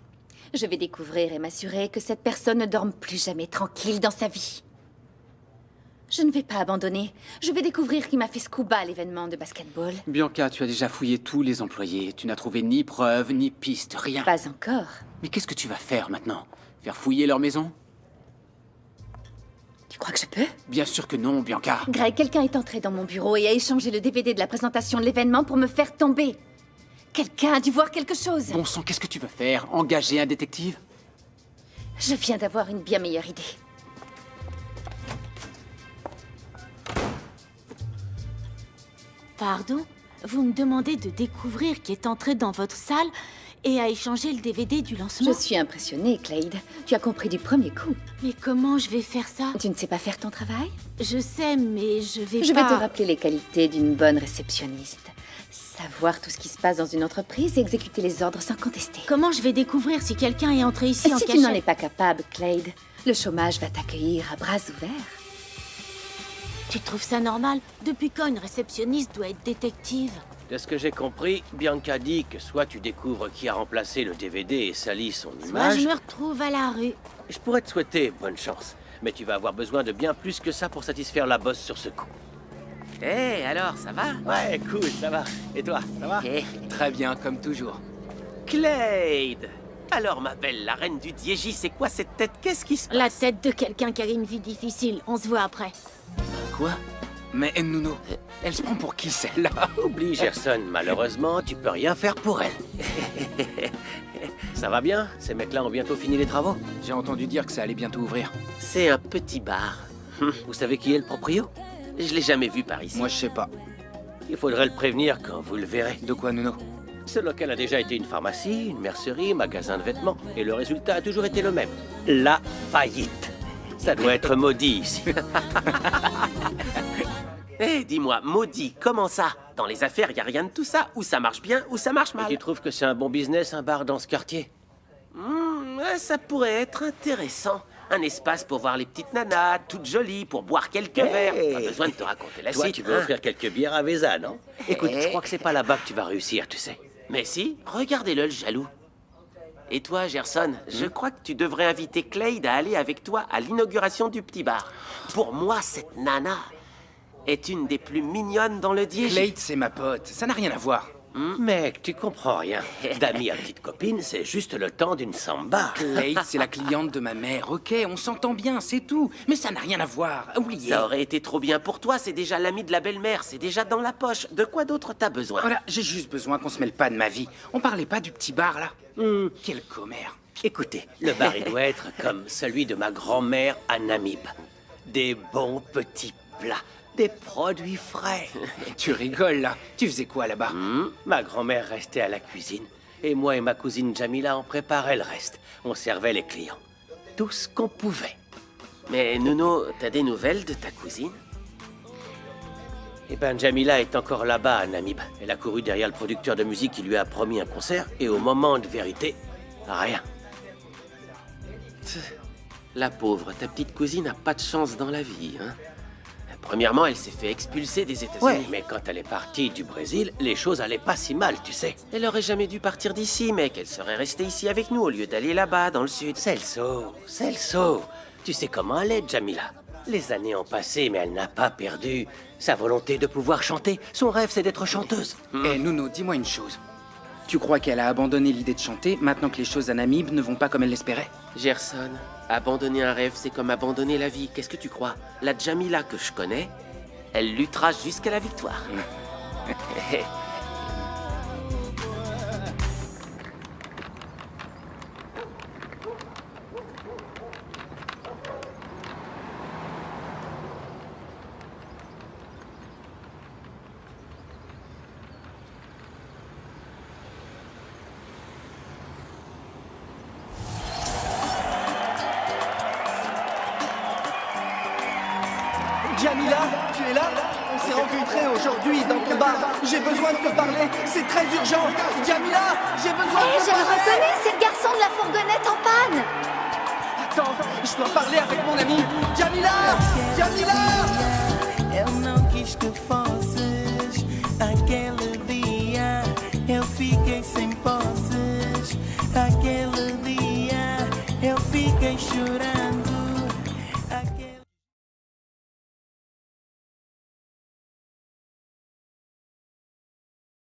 Je vais découvrir et m'assurer que cette personne ne dorme plus jamais tranquille dans sa vie. Je ne vais pas abandonner. Je vais découvrir qui m'a fait scuba à l'événement de basketball. Bianca, tu as déjà fouillé tous les employés. Tu n'as trouvé ni preuve, ni piste, rien. Pas encore. Mais qu'est-ce que tu vas faire maintenant? Faire fouiller leur maison? Tu crois que je peux? Bien sûr que non, Bianca. Greg, quelqu'un est entré dans mon bureau et a échangé le DVD de la présentation de l'événement pour me faire tomber. Quelqu'un a dû voir quelque chose. Bon sang, qu'est-ce que tu veux faire? Engager un détective? Je viens d'avoir une bien meilleure idée. Pardon? Vous me demandez de découvrir qui est entré dans votre salle et a échangé le DVD du lancement? Je suis impressionnée, Clyde. Tu as compris du premier coup. Mais comment je vais faire ça? Tu ne sais pas faire ton travail? Je sais, mais je vais Je pas... vais te rappeler les qualités d'une bonne réceptionniste. Savoir tout ce qui se passe dans une entreprise et exécuter les ordres sans contester. Comment je vais découvrir si quelqu'un est entré ici en Si cachette? tu n'en es pas capable, Clyde, le chômage va t'accueillir à bras ouverts. Tu trouves ça normal? Depuis quand une réceptionniste doit être détective? De ce que j'ai compris, Bianca dit que soit tu découvres qui a remplacé le DVD et sali son Moi, image... je me retrouve à la rue. Je pourrais te souhaiter bonne chance, mais tu vas avoir besoin de bien plus que ça pour satisfaire la bosse sur ce coup. Hé, alors, ça va? Ouais, cool, ça va. Et toi, ça va? Très bien, comme toujours. Clyde! Alors, ma belle, la reine du Diégi, c'est quoi cette tête? Qu'est-ce qui se passe? La tête de quelqu'un qui a une vie difficile. On se voit après. Quoi? Mais Nuno, elle se prend pour qui celle-là? Oublie Gerson, malheureusement, tu peux rien faire pour elle. Ça va bien? Ces mecs-là ont bientôt fini les travaux? J'ai entendu dire que ça allait bientôt ouvrir. C'est un petit bar. Vous savez qui est le proprio? Je l'ai jamais vu par ici. Moi, je sais pas. Il faudrait le prévenir quand vous le verrez. De quoi, Nuno? Ce local a déjà été une pharmacie, une mercerie, magasin de vêtements, et le résultat a toujours été le même. La faillite. Ça doit être maudit ici. Eh, dis-moi, maudit, comment ça? Dans les affaires, y a rien de tout ça. Ou ça marche bien, ou ça marche mal. Et tu trouves que c'est un bon business, un bar dans ce quartier? Ouais, ça pourrait être intéressant. Un espace pour voir les petites nanas, toutes jolies, pour boire quelques verres. Pas besoin de te raconter la Toi, suite. tu veux offrir quelques bières à Véza, non? Écoute, je crois que c'est pas là-bas que tu vas réussir, tu sais. Mais si, regardez-le, le jaloux. Et toi, Gerson, je crois que tu devrais inviter Clyde à aller avec toi à l'inauguration du petit bar. Pour moi, cette nana est une des plus mignonnes dans le Diégi. Clyde, c'est ma pote. Ça n'a rien à voir. Mec, tu comprends rien. D'amis à petite copine, c'est juste le temps d'une samba. Clyde, c'est la cliente de ma mère. Ok, on s'entend bien, c'est tout. Mais ça n'a rien à voir. Oubliez. Ça aurait été trop bien pour toi, c'est déjà l'ami de la belle-mère, c'est déjà dans la poche. De quoi d'autre t'as besoin? Voilà, j'ai juste besoin qu'on se mêle pas de ma vie. On parlait pas du petit bar, là? Quel commère. Écoutez, le bar, il doit être comme celui de ma grand-mère à Namib. Des bons petits plats. Des produits frais. Tu rigoles, là. Tu faisais quoi, là-bas? Ma grand-mère restait à la cuisine. Et moi et ma cousine Jamila, on préparait le reste. On servait les clients. Tout ce qu'on pouvait. Mais Nuno, t'as des nouvelles de ta cousine? Eh ben, Jamila est encore là-bas à Namib. Elle a couru derrière le producteur de musique qui lui a promis un concert. Et au moment de vérité, rien. La pauvre, ta petite cousine a pas de chance dans la vie, hein? Premièrement, elle s'est fait expulser des États-Unis. Ouais, mais quand elle est partie du Brésil, les choses allaient pas si mal, tu sais. Elle aurait jamais dû partir d'ici, mec. Elle serait restée ici avec nous au lieu d'aller là-bas, dans le sud. Celso, tu sais comment elle est, Jamila. Les années ont passé, mais elle n'a pas perdu sa volonté de pouvoir chanter. Son rêve, c'est d'être chanteuse. Eh, Nuno, dis-moi une chose. Tu crois qu'elle a abandonné l'idée de chanter maintenant que les choses à Namib ne vont pas comme elle l'espérait? Gerson, abandonner un rêve, c'est comme abandonner la vie. Qu'est-ce que tu crois? La Jamila que je connais, elle luttera jusqu'à la victoire. Jamila, tu es là? On s'est rencontrés aujourd'hui dans ton bar. J'ai besoin de te parler, c'est très urgent. Jamila, j'ai besoin de te Je le parler. reconnais, c'est le garçon de la fourgonnette en panne. Attends, je dois parler avec mon ami. Jamila! Jamila! Eu não quis que fosses. Aquele dia eu fiquei sem posses. Aquele dia eu fiquei chorando.